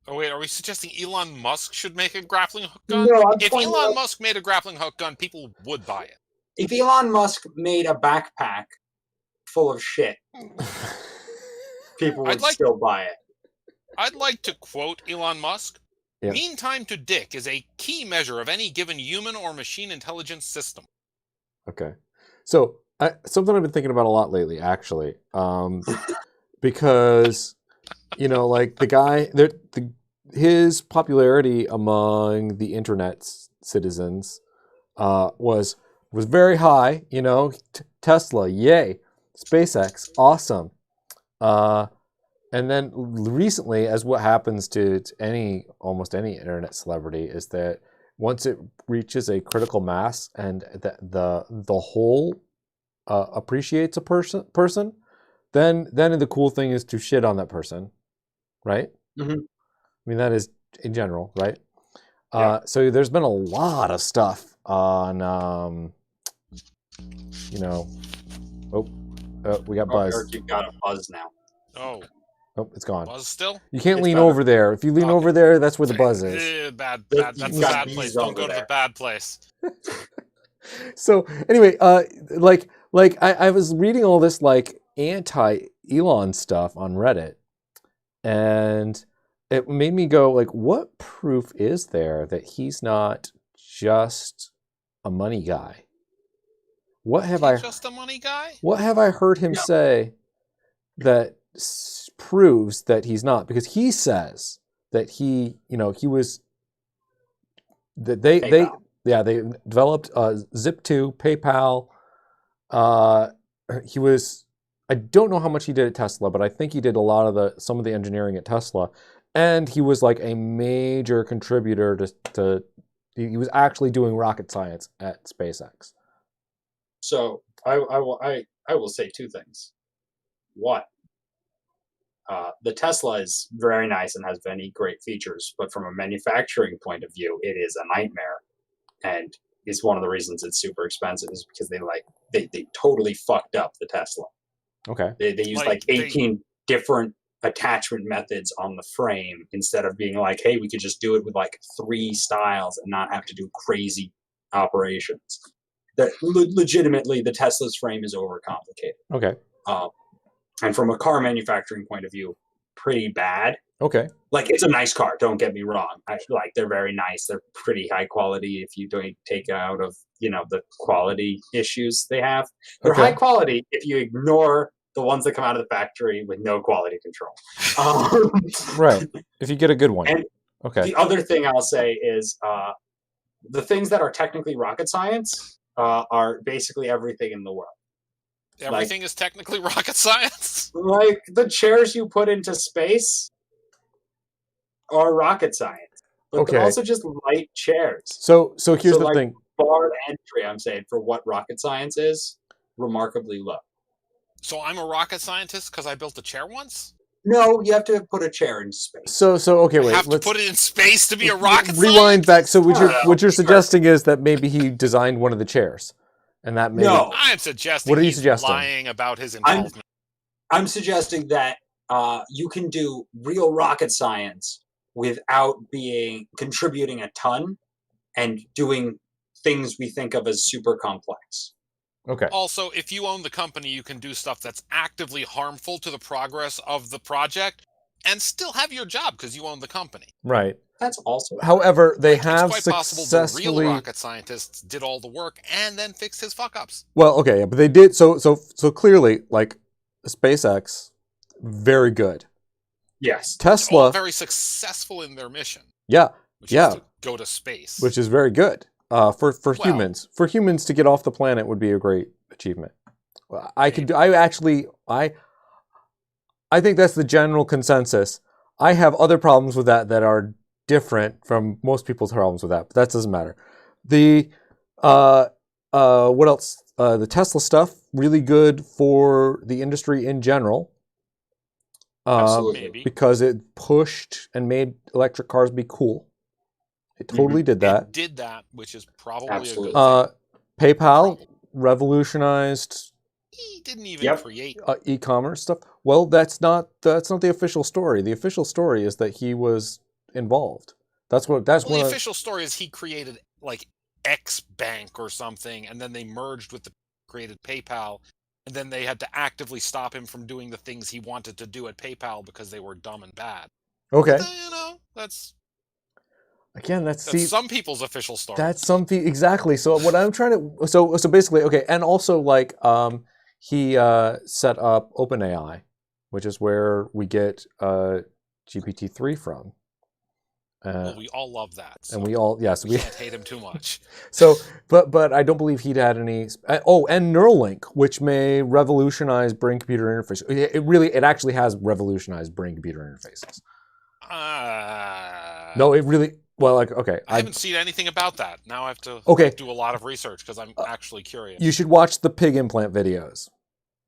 Oh wait, are we suggesting Elon Musk should make a grappling hook gun? No, I'm If pointing Elon out- Musk made a grappling hook gun, people would buy it. If Elon Musk made a backpack full of shit, people would I'd like- still buy it. I'd like to quote Elon Musk. Yeah. Mean time to dick is a key measure of any given human or machine intelligence system. Okay. So something I've been thinking about a lot lately, actually, because you know, like the guy, his popularity among the internet's citizens was very high. You know, Tesla, yay, SpaceX, awesome. And then recently, as what happens to almost any internet celebrity, is that once it reaches a critical mass and the whole appreciates a person, then the cool thing is to shit on that person, right? Mhm. I mean, that is in general, right? Yeah. So there's been a lot of stuff on, you know, we got Buzz. Eric, you've got a buzz now. Oh, Oh, it's gone. Buzz still? You can't It's lean better. over there. If you lean Okay. over there, that's where the buzz is. Bad. You've That's the got bad bees place. Don't over go to the there. bad place. So anyway, like I was reading all this like anti-Elon stuff on Reddit, and it made me go like, what proof is there that he's not just a money guy? What have I Just a money guy? What have I heard him Yeah. say that proves that he's not? Because he says that he was that they developed Zip2, PayPal. He was, I don't know how much he did at Tesla, but I think he did some of the engineering at Tesla, and he was like a major contributor to he was actually doing rocket science at SpaceX. So I will say two things. One, the Tesla is very nice and has many great features, but from a manufacturing point of view, it is a nightmare, and is one of the reasons it's super expensive is because they totally fucked up the Tesla. Okay. They used like 18 different attachment methods on the frame instead of being like, hey, we could just do it with like 3 styles and not have to do crazy operations. That legitimately the Tesla's frame is overcomplicated. Okay. And from a car manufacturing point of view, pretty bad. Okay. Like, it's a nice car, don't get me wrong. They're very nice. They're pretty high quality if you don't take out of, the quality issues they have. They're Okay. high quality if you ignore the ones that come out of the factory with no quality control. Right. If you get a good one. And Okay. The other thing I'll say is the things that are technically rocket science are basically everything in the world. Everything is technically rocket science. Like the chairs you put into space are rocket science, but Okay. they're also just light chairs. So here's So, the like, thing. Bar entry, I'm saying, for what rocket science is, remarkably low. So I'm a rocket scientist because I built a chair once? No, you have to put a chair in space. So okay, I wait. have to Let's put it in space to be a rocket rewind scientist? back. So what you're Sure. suggesting is that maybe he designed one of the chairs, and that maybe No. I'm suggesting What are you he's suggesting? lying about his involvement. I'm suggesting that you can do real rocket science without contributing a ton and doing things we think of as super complex. Okay. Also, if you own the company, you can do stuff that's actively harmful to the progress of the project and still have your job because you own the company. Right. That's also However, they It's have quite possible the successfully. real rocket scientists did all the work and then fixed his fuck-ups. Well, okay, yeah, but they did. So clearly, like SpaceX, very good. yes. All Tesla, very successful in their mission, yeah, which Yeah. is to go to space. which is very good. For Well- humans, to get off the planet would be a great achievement. I think that's the general consensus. I have other problems with that are different from most people's problems with that, but that doesn't matter. The what else? The Tesla stuff, really good for the industry in general. Absolutely. Maybe. Because it pushed and made electric cars be cool. It totally did that. It did that, which is probably Absolutely. a good thing. PayPal revolutionized He didn't even Yep. create. e-commerce stuff. Well, that's not the official story. The official story is that he was involved. That's Well, one the of official story is he created like X Bank or something, and then they merged with created PayPal, and then they had to actively stop him from doing the things he wanted to do at PayPal because they were dumb and bad. Okay. That's Again, that's some people's official story. that's something exactly. So what I'm trying to so basically, okay, and also like he set up OpenAI, which is where we get GPT-3 from. Well, we all love that. So And we all, yes, we can't hate him too much. So, but I don't believe he'd had any. Oh, and Neuralink, which may revolutionize brain-computer interface. It actually has revolutionized brain-computer interfaces. No, it really. Well, like, okay, I haven't seen anything about that. Now I have to do a lot of research because I'm actually curious. You should watch the pig implant videos.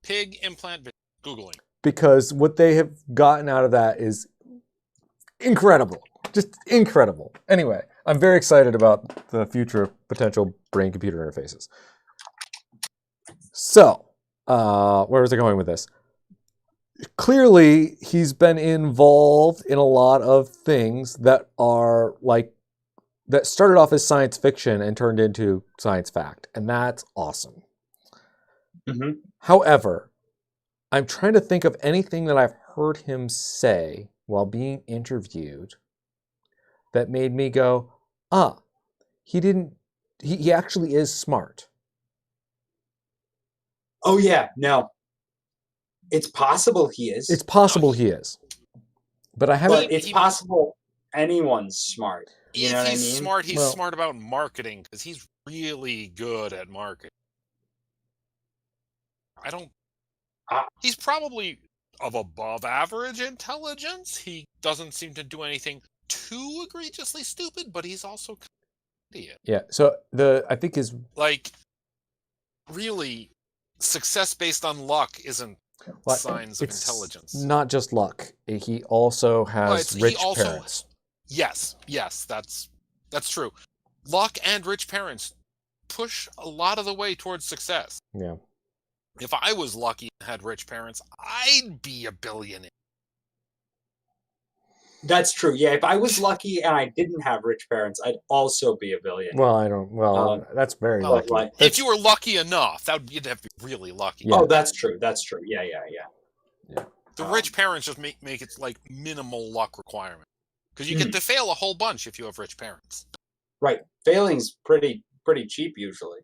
Pig implant Googling. Because what they have gotten out of that is incredible. Just incredible. Anyway, I'm very excited about the future of potential brain-computer interfaces. So, where was I going with this? Clearly, he's been involved in a lot of things that are that started off as science fiction and turned into science fact. And that's awesome. Mm-hmm. However, I'm trying to think of anything that I've heard him say while being interviewed that made me go, he actually is smart. Oh, yeah, no. It's possible he is. It's possible he is. But I haven't... But it's possible anyone's smart. You know what I mean? If he's smart, he's smart about marketing because he's really good at marketing. He's probably of above average intelligence. He doesn't seem to do anything too egregiously stupid, but he's also kind of an idiot. Yeah, so I think his... really, success based on luck isn't signs of intelligence. Not just luck. He also has rich parents. Yes, that's true. Luck and rich parents push a lot of the way towards success. Yeah. If I was lucky and had rich parents, I'd be a billionaire. That's true. Yeah, if I was lucky and I didn't have rich parents, I'd also be a billionaire. Well, I don't. Well, that's very lucky. If you were lucky enough, you'd have to be really lucky. Yeah. Oh, that's true. That's true. Yeah. The rich parents just make it like minimal luck requirement because you get to fail a whole bunch if you have rich parents. Right. Failing's pretty cheap usually.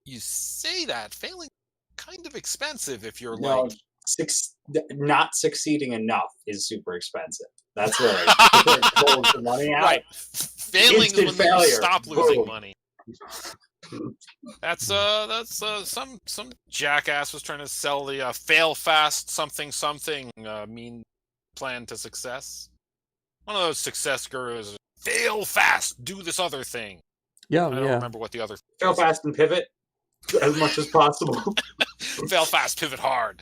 You say that failing kind of expensive if you're not succeeding enough is super expensive. That's where it pulls the money out. Right. Failing is when you stop losing money. That's some jackass was trying to sell the fail fast something mean plan to success. One of those success gurus. Fail fast, do this other thing. Yeah, I don't remember what the other fail fast and pivot as much as possible. Fail fast, pivot hard.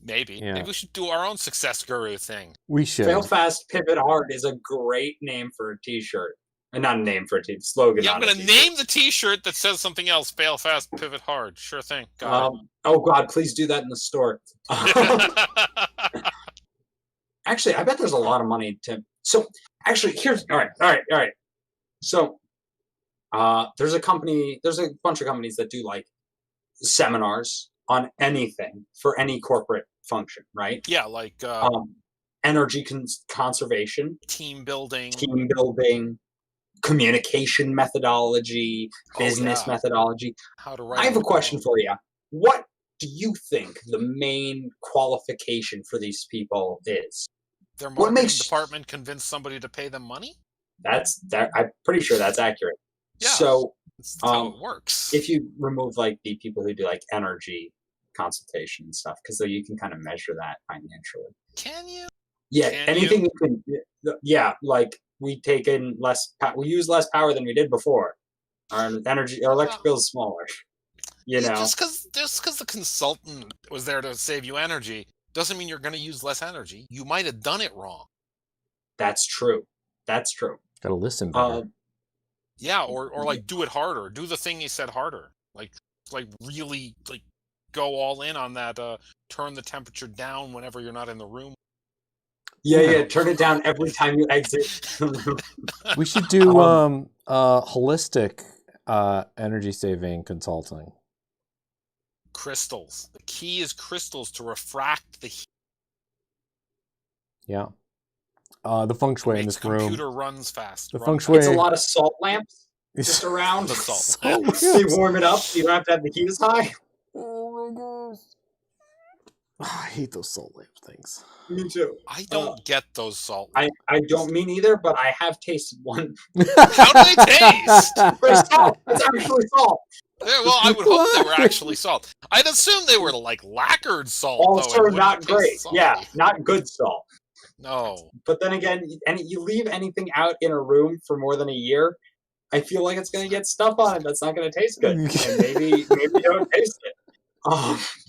Maybe we should do our own success guru thing. We should. Fail fast, pivot hard is a great name for a t-shirt. Not a name for a t-shirt, slogan. Yeah, I'm going to name the t-shirt that says something else. Fail fast, pivot hard. Sure thing. Oh, God, please do that in the store. Actually, I bet there's a lot of money to... So, actually, here's... All right. So, there's a bunch of companies that do, seminars on anything for any corporate function, right? Yeah, like... energy conservation. Team building. Communication methodology, business methodology. How to write. I have a question for you. What do you think the main qualification for these people is? Their marketing department convinced somebody to pay them money? I'm pretty sure that's accurate. Yeah, so that's how it works. If you remove the people who do energy consultation and stuff, because you can kind of measure that financially. Can you? Yeah, anything you can. Yeah, we take in we use less power than we did before. Our electric bill is smaller. Just because the consultant was there to save you energy doesn't mean you're going to use less energy. You might have done it wrong. That's true. Gotta listen better. Yeah, or do it harder. Do the thing he said harder. Really go all in on that. Turn the temperature down whenever you're not in the room. Yeah. Turn it down every time you exit. We should do holistic energy saving consulting. Crystals. The key is crystals to refract the heat. Yeah. The feng shui in this room. The computer runs fast. The feng shui. It's a lot of salt lamps just around. The salt lamps. You warm it up so you don't have to have the heat as high. Oh my gosh. I hate those salt lamp things. Me too. I don't get those salt. I don't mean either, but I have tasted one. How do they taste? They're salt. It's actually salt. Yeah, well, I would hope they were actually salt. I'd assume they were like lacquered salt. Also though, and not wouldn't taste great. salty. Yeah, not good salt. No. But then again, you leave anything out in a room for more than a year, I feel like it's going to get stuff on it that's not going to taste good. And maybe you don't taste it.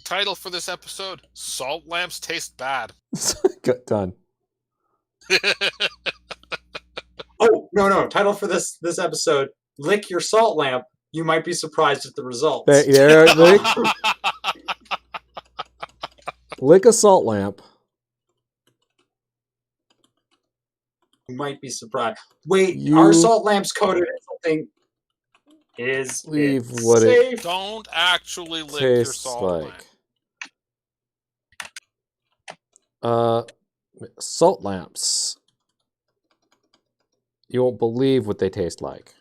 Title for this episode: Salt lamps taste bad. Good, done. Oh, no. Title for this episode: Lick your salt lamp. You might be surprised at the results. Lick a salt lamp. You might be surprised. Wait, are salt lamps coated in something? Is Leave it what safe? Don't actually lick your Tastes salt like. lamp. Salt lamps. You won't believe what they taste like.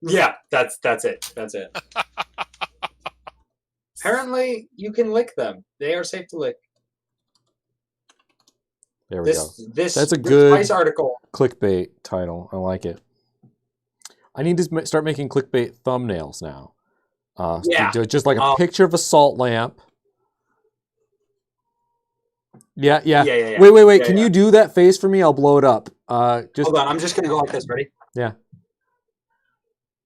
Yeah, that's it. That's it. Apparently, you can lick them. They are safe to lick. There we go. This That's a good Vice article. clickbait title. I like it. I need to start making clickbait thumbnails now. Yeah. Just like a picture of a salt lamp. Yeah. Yeah. Wait. Yeah, Can yeah. you do that face for me? I'll blow it up. Just Hold on. I'm just gonna go like this. Ready?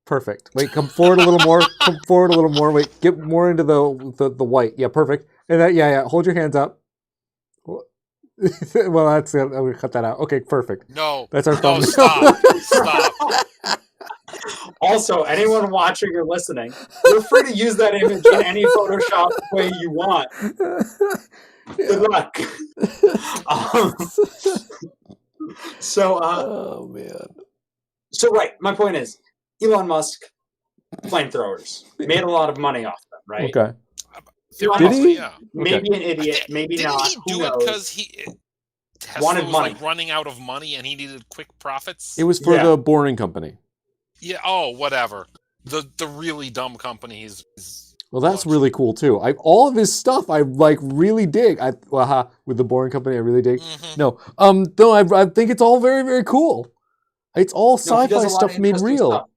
perfect. Wait, come forward a little more. Come forward a little more. Wait, get more into the white. Yeah, perfect. And that, yeah. Hold your hands up. Well, that's it. I'm gonna cut that out. Okay, perfect. No. That's our No, thumbnail. stop. Also, anyone watching or listening, feel free to use that image in any Photoshop way you want. Good luck. Oh man. So right, my point is, Elon Musk, flamethrowers, made a lot of money off them, right? Okay. Theoretically, he? yeah. Maybe an idiot, maybe Didn't not. he Who do it knows? because Tesla Wanted was money. like running out of money and he needed quick profits? It was for Yeah. the Boring Company. Yeah. Oh, whatever. The really dumb company is Well, that's really cool too. All of his stuff I like really dig. With the Boring Company, I really dig. Mhm. No, I think it's all very, very cool. It's all No, he does sci-fi a lot of stuff made interesting real. stuff.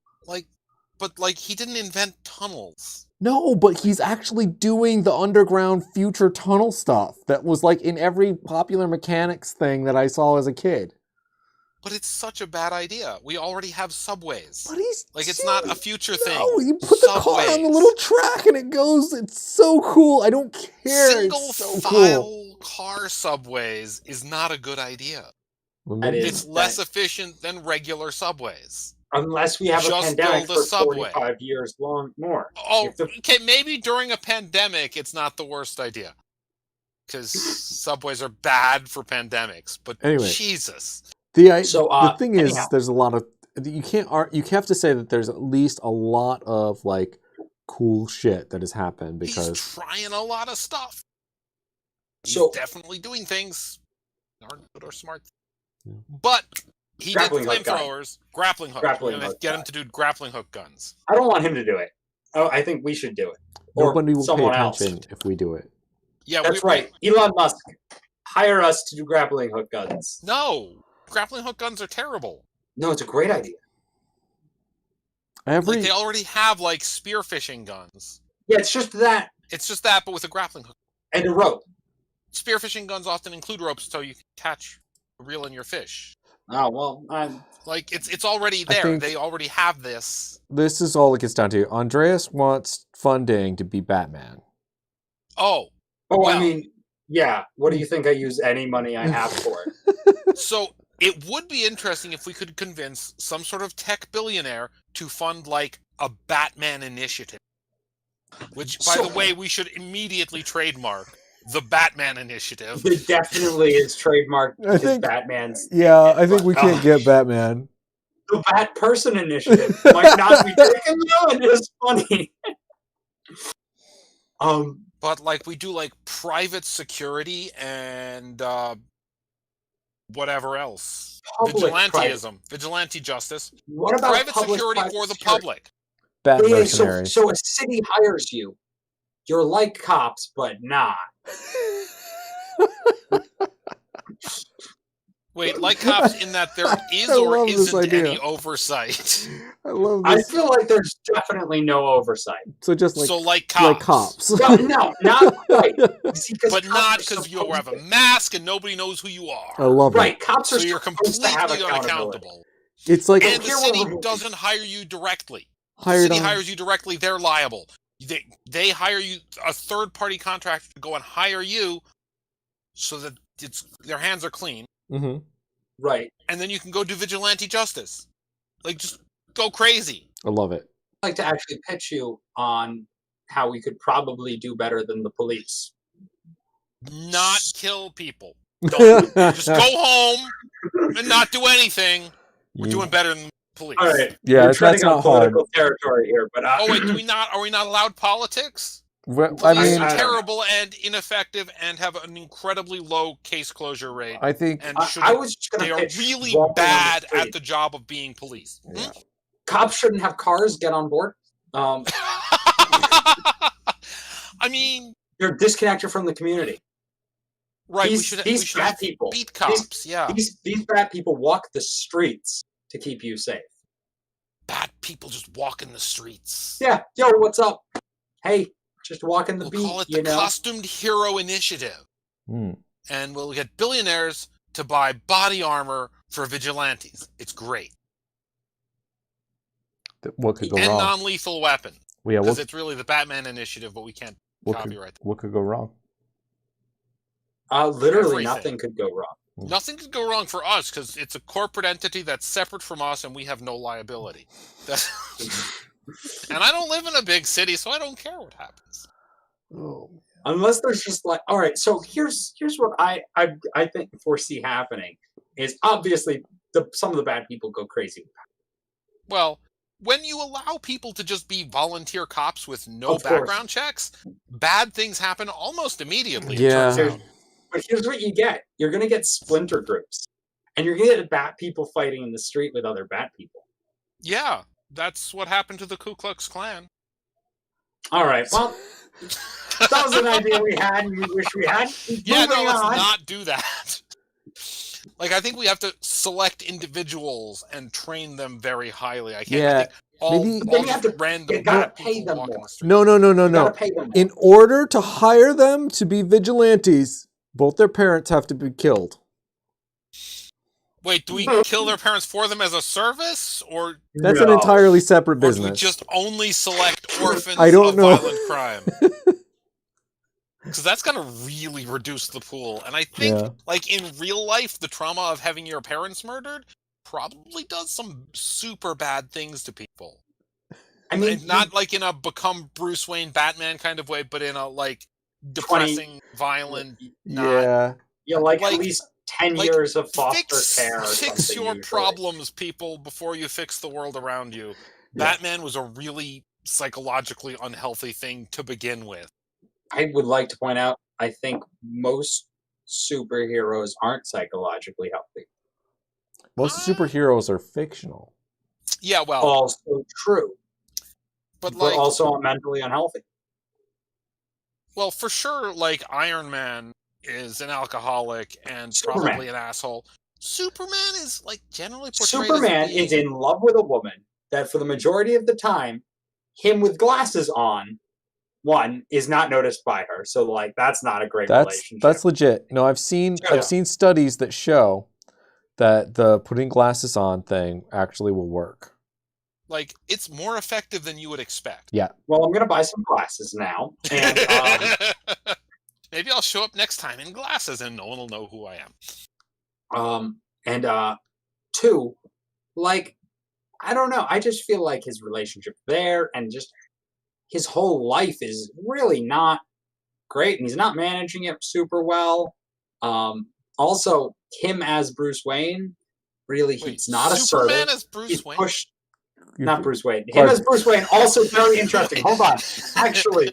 But he didn't invent tunnels. No, but he's actually doing the underground future tunnel stuff that was like in every popular mechanics thing that I saw as a kid. But it's such a bad idea. We already have subways. But he's Like, it's not a future thing. No, you put the car on the little track and it goes. It's so cool. I don't care. Single It's so file cool. car subways is not a good idea. That is- It's less efficient than regular subways. Unless we have a Just pandemic build a for subway. 45 years more. Oh, If the- okay, maybe during a pandemic, it's not the worst idea. Because subways are bad for pandemics. But Anyway. Jesus. The thing is, anyhow. there's a lot of you have to say that there's at least a lot of like cool shit that has happened He's because trying a lot of stuff. He's So- definitely doing things that aren't good or smart. Yeah. But he did Grappling hook gun. flamethrowers, grappling hooks. Grappling We're gonna hook get guy. him to do grappling hook guns. I don't want him to do it. Oh, I think we should do it. Or nobody will pay someone else. attention if we do it. Yeah, That's right. Elon Musk, hire us to do grappling hook guns. No, grappling hook guns are terrible. No, it's a great idea. Every Like they already have like spearfishing guns. Yeah, it's just that It's just that, but with a grappling hook. and a rope. Spearfishing guns often include ropes, so you can catch, reel in your fish. Oh well, Like it's already I there. think- They already have this. this is all it gets down to. Andreas wants funding to be Batman. Oh, I Well- mean, yeah. What do you think I use any money I have for it? so it would be interesting if we could convince some sort of tech billionaire to fund like a Batman initiative. Which, by So- the way, we should immediately trademark the Batman initiative. It definitely is trademarked I as think- Batman's. Yeah, I think we can't Oh. get Batman. The Bat Person initiative might not be taken though, and it's funny. But like we do like private security and whatever else. Public Vigilantism. Vigilante justice. What about Private public security private for the security? public. Bat Yeah, mercenaries. so a city hires you. You're like cops, but not. Wait, like cops in that there is I or love this isn't idea. any oversight. I love I this. feel like there's definitely no oversight. So just like so like like cops. cops. Well, no, not quite. You see, 'cause But cops not are because you supposed have a to- mask and nobody knows who you are. I love Right, it. cops are So you're supposed to have completely accountability. unaccountable. It's like And the here city we're- doesn't hire you directly. The hired city on. hires you directly, they're liable. They hire you, a third-party contractor, to go and hire you so that their hands are clean. Mm-hmm. Right. And then you can go do vigilante justice. Like, just go crazy. I love it. I'd like to actually pitch you on how we could probably do better than the police. Not kill people. Just go home and not do anything. We're You- doing better than the police. All right. Yeah, We're that's treading on not hard. political territory here, but Oh wait, are we not allowed politics? Well, Police I mean, are I- terrible and ineffective and have an incredibly low case closure rate. I think And I was just they going to are pitch really walking on bad the at street. the job of being police. Hmm? yeah. Cops shouldn't have cars. Get on board. I mean, You're disconnected from the community. right? These we should bad have people. beat cops. Yeah, These bad people walk the streets to keep you safe. bad people just walk in the streets. Yeah. Yo, what's up? Hey, just walking the We'll beat. call it you the know. Costumed Hero Initiative, Mm. and we'll get billionaires to buy body armor for vigilantes. It's great, What could go and wrong? non-lethal weapons. Well, yeah, Because it's really the Batman Initiative, but we can't what could, copyright that. what could go wrong? Literally Everything. nothing could go wrong. Nothing could go wrong for us because it's a corporate entity that's separate from us, and we have no liability. And I don't live in a big city, so I don't care what happens. Oh. Unless there's just like, all right. So here's what I think foresee happening is obviously some of the bad people go crazy. Well, when you allow people to just be volunteer cops with no Of course. background checks, bad things happen almost immediately. it Yeah. turns out. But here's what you get: you're gonna get splinter groups, and you're gonna get bad people fighting in the street with other bad people. Yeah, that's what happened to the Ku Klux Klan. All right. Well, that was an idea we had, and we wish we had. Yeah, no, Moving let's on. not do that. Like, I think we have to select individuals and train them very highly. I can't. Yeah, I think all, maybe- But all then you just have to- random you gotta people pay them walking more. the street. No, You no. gotta pay them. In order to hire them to be vigilantes, both their parents have to be killed. Wait, do we kill their parents for them as a service, or That's an No. entirely separate do we business. just only select orphans I don't of know. violent crime? Because that's going to really reduce the pool. And I think, Yeah. like, in real life, the trauma of having your parents murdered probably does some super bad things to people. I mean, And not like in a become Bruce Wayne Batman kind of way, but in a, like, depressing, violent... Yeah. you like like- at least 10 like, years of foster care. Or fix something your usually. problems, people, before you fix the world around you. Yeah. Batman was a really psychologically unhealthy thing to begin with. I would like to point out, I think most superheroes aren't psychologically healthy. Most superheroes are fictional. Yeah, well, Also true, but but like, also mentally unhealthy. well, for sure, like Iron Man is an alcoholic and Superman. probably an asshole. Superman is like generally portrayed Superman as being, is in love with a woman that for the majority of the time, him with glasses on, one, is not noticed by her. So like that's not a great relationship. That's legit. No, I've seen Yeah. studies that show that the putting glasses on thing actually will work. like it's more effective than you would expect. Well, I'm gonna buy some glasses now. And Maybe I'll show up next time in glasses and no one will know who I am. two, like, I don't know. I just feel like his relationship there and just his whole life is really not great, and he's not managing it super well. Also, him as Bruce Wayne, really, Wait, he's not Superman assertive. as Bruce He's Wayne? pushed. You- Not Bruce Wayne. Him Clark- as Bruce Wayne, also very interesting. Hold on. Actually,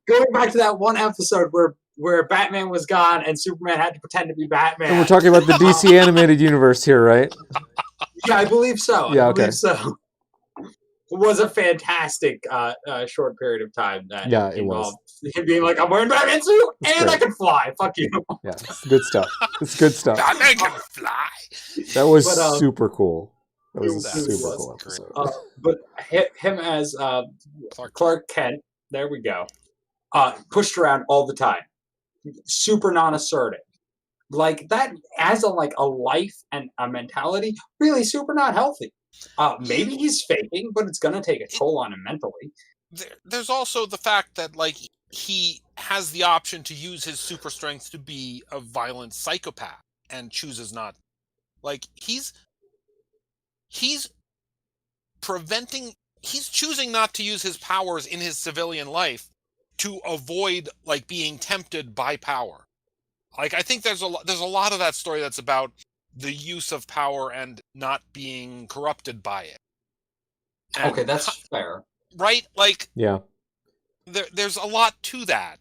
going back to that one episode where Batman was gone and Superman had to pretend to be Batman. And we're talking about the DC animated universe here, right? Yeah, I believe so. Yeah, I okay. believe so. was a fantastic short period of time that Yeah, it involved him being like, I'm wearing Batman suit It's and I great. can fly. Fuck you. Yeah, it's good stuff. It's good stuff. Batman can fly. That was But, super cool. That was a it super was cool great. episode. But him as Clark Kent, there we go, pushed around all the time, super non-assertive, like that as a life and a mentality, really super not healthy. Maybe he's faking, but it's gonna take a toll on him mentally. There's also the fact that like he has the option to use his super strength to be a violent psychopath and chooses not. Like he's choosing not to use his powers in his civilian life to avoid like being tempted by power. Like I think there's a lot of that story that's about the use of power and not being corrupted by it. And Okay, that's fair. right. Like Yeah. there's a lot to that,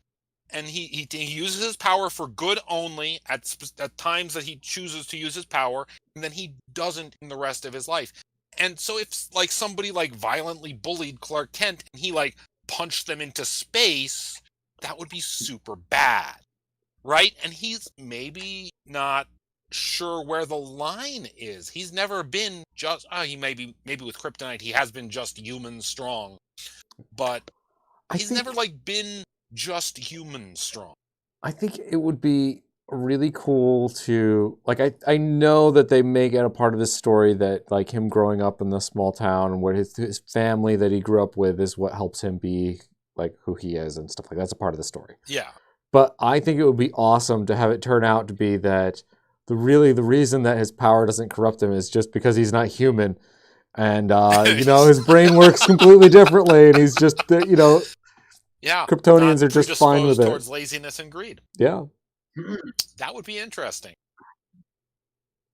and he uses his power for good only at times that he chooses to use his power, and then he doesn't in the rest of his life. And so if like somebody like violently bullied Clark Kent and he like punched them into space, that would be super bad, right? And he's maybe not sure where the line is. He's never been just he maybe with kryptonite he has been just human strong, but he's never like been just human strong. I think it would be really cool to like I know that they make it a part of this story that like him growing up in the small town and where his family that he grew up with is what helps him be like who he is and stuff like that's a part of the story. Yeah. But I think it would be awesome to have it turn out to be that the reason that his power doesn't corrupt him is just because he's not human. And, his brain works completely differently. And he's just, Yeah. Kryptonians are just fine with it. Towards laziness and greed. Yeah. That would be interesting.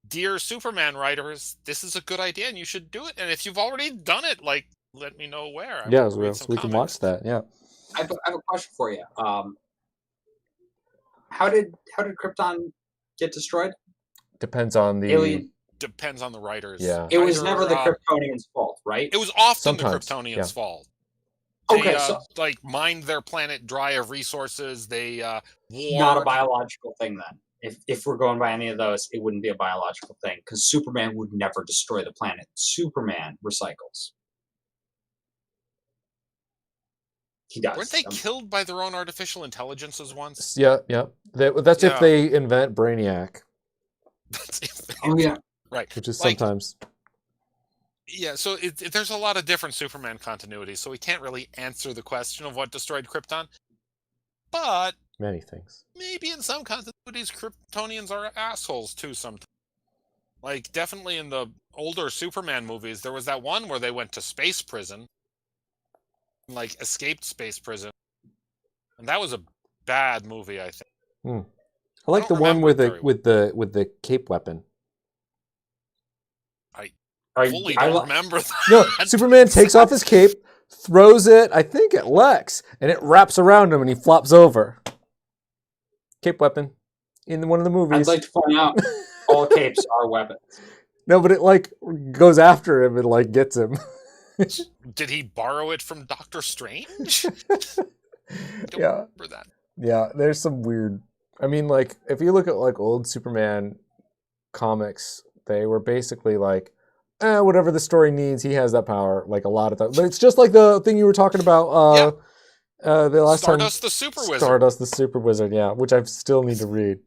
Dear Superman writers, this is a good idea and you should do it. And if you've already done it, like, let me know where. Yeah, so we can watch that. Yeah. I have a question for you. How did Krypton get destroyed? Depends on the Alien. Depends on the writers. Yeah. It was Either, never the Kryptonians' fault, right? It was often Sometimes, the Kryptonians' yeah. fault. They, Okay, so like mined their planet dry of resources. They warred. not a biological thing then. If we're going by any of those, it wouldn't be a biological thing because Superman would never destroy the planet. Superman recycles. He does. Weren't they killed by their own artificial intelligences once? Yeah. That's if Yeah. they invent Brainiac, Oh yeah. Right. which is Like, sometimes. Yeah, so there's a lot of different Superman continuities, so we can't really answer the question of what destroyed Krypton. But Many things. maybe in some continuities, Kryptonians are assholes too sometimes. Like, definitely in the older Superman movies, there was that one where they went to space prison. Like, escaped space prison. And that was a bad movie, I think. I like I the don't one remember with very with the cape weapon. Fully don't remember that. No, Superman takes off his cape, throws it, I think, at Lex, and it wraps around him and he flops over. Cape weapon in one of the movies. I'd like to point out all capes are weapons. No, but it like goes after him and like gets him. Did he borrow it from Doctor Strange? Don't Yeah. remember that. Yeah, there's some weird. I mean, like if you look at like old Superman comics, they were basically like, whatever the story needs, he has that power. Like a lot of that. But it's just like the thing you were talking about. The last Stardust time. the Super Wizard. Stardust the Super Wizard. Yeah, which I still need to read.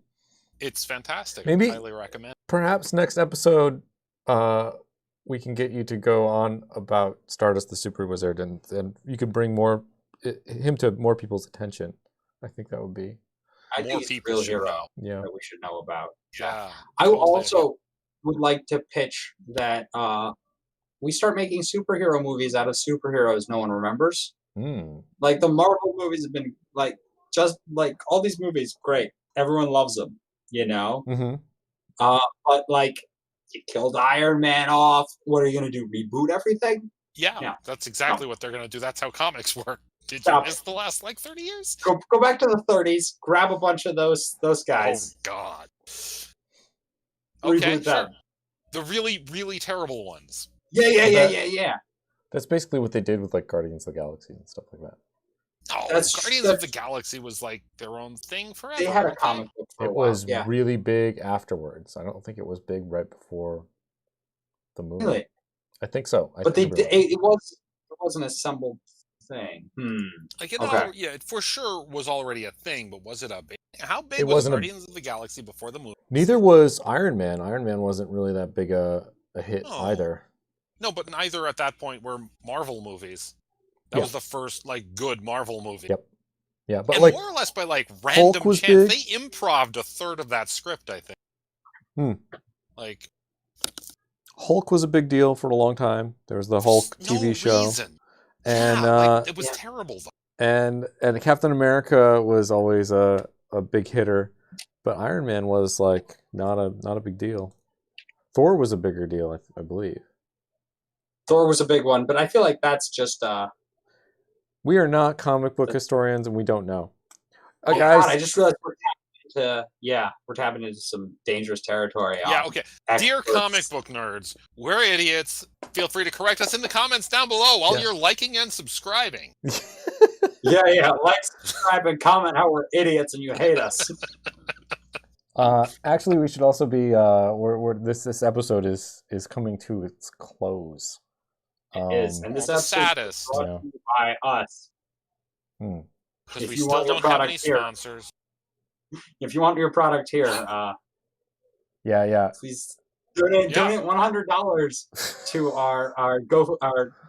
It's fantastic. Maybe- I highly recommend. Perhaps next episode, we can get you to go on about Stardust the Super Wizard, and you could bring him to more people's attention. I think that would be I More think it's a people real should hero know. yeah. that we should know about. Yeah. I totally. also would like to pitch that we start making superhero movies out of superheroes no one remembers. Like the Marvel movies have been like just like all these movies, great. Everyone loves them, you know. Mm-hmm. But like you killed Iron Man off. What are you gonna do? Reboot everything? Yeah, Yeah. that's exactly what they're going to do. That's how comics work. Did you Stop. miss the last like 30 years? Go back to the 30s. Grab a bunch of those guys. Oh God. Okay, Reboot them. sure. The really, really terrible ones. Yeah. That's basically what they did with like Guardians of the Galaxy and stuff like that. Oh, That's- Guardians of the Galaxy was like their own thing forever. They had a weren't they? comic book for a It while. was Yeah, really big afterwards. I don't think it was big right before the movie. really. I think so. But it was an assembled thing. Like it Okay. yeah, it for sure was already a thing, but was it a big? How big It was wasn't a- Guardians of the Galaxy before the movie? Neither was Iron Man. Iron Man wasn't really that big a hit Oh. either. No, but neither at that point were Marvel movies. That Yeah. was the first like good Marvel movie. Yep. Yeah, but And like more or less by like random was chance, big. they improv'd a third of that script. I think. Hmm. Like Hulk was a big deal for a long time. There was the Hulk no TV show, reason. and Yeah, like, it was Yeah. terrible though. and Captain America was always a big hitter, but Iron Man was like not a big deal. Thor was a bigger deal, I believe. Thor was a big one, but I feel like that's just We are not comic book historians, and we don't know. oh Guys, God, I just realized we're tapping into some dangerous territory. Yeah, okay. Dear experts. comic book nerds, we're idiots. Feel free to correct us in the comments down below while Yeah. you're liking and subscribing. Yeah, like, subscribe, and comment how we're idiots and you hate us. actually, we should also be. This episode is coming to its close. It is, and this The episode saddest, is brought to you by us. because if we you still want your don't have product any here. sponsors. If you want your product here, Yeah. please donate Yeah. $100 to our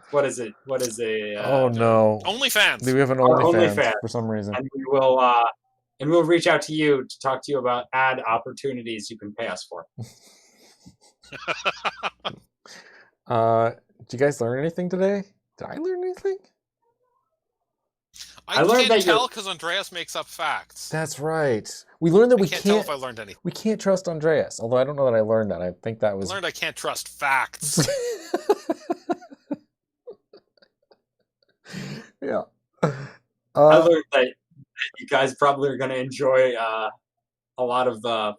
what is it? What is a Oh no. OnlyFans. We have an Our OnlyFans OnlyFans. for some reason. and we'll reach out to you to talk to you about ad opportunities you can pay us for. Did you guys learn anything today? Did I learn anything? I learned can't that you're- tell because Andreas makes up facts. That's right. We learned that I we can't tell can't if I learned anything. we can't trust Andreas. Although I don't know that I learned that. I think that I was learned I can't trust facts. yeah. I learned that you guys probably are going to enjoy a lot of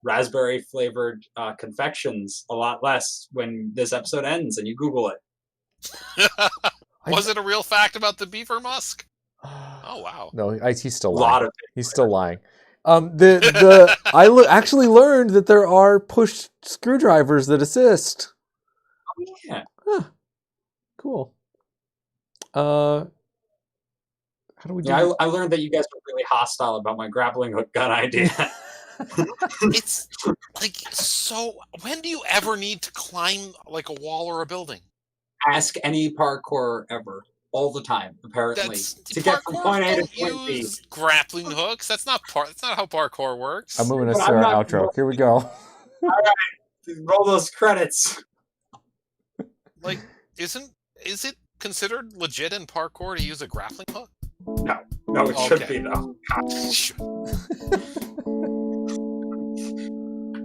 raspberry flavored confections a lot less when this episode ends and you Google it. Was it a real fact about the beaver musk? Oh wow. No, he's still A lying. lot of He's still lying. Actually learned that there are push screwdrivers that assist. it. Yeah. Cool. How do we do? Yeah, I learned that you guys were really hostile about my grappling hook gun idea. It's like so. When do you ever need to climb like a wall or a building? Ask any parkour ever, all the time. Apparently, That's to get from parkour point A to don't point B. use grappling hooks. That's not how parkour works. I'm moving us But to I'm our not- outro. Here we go. Roll those credits. Like, is it considered legit in parkour to use a grappling hook? No, it should Okay. be though.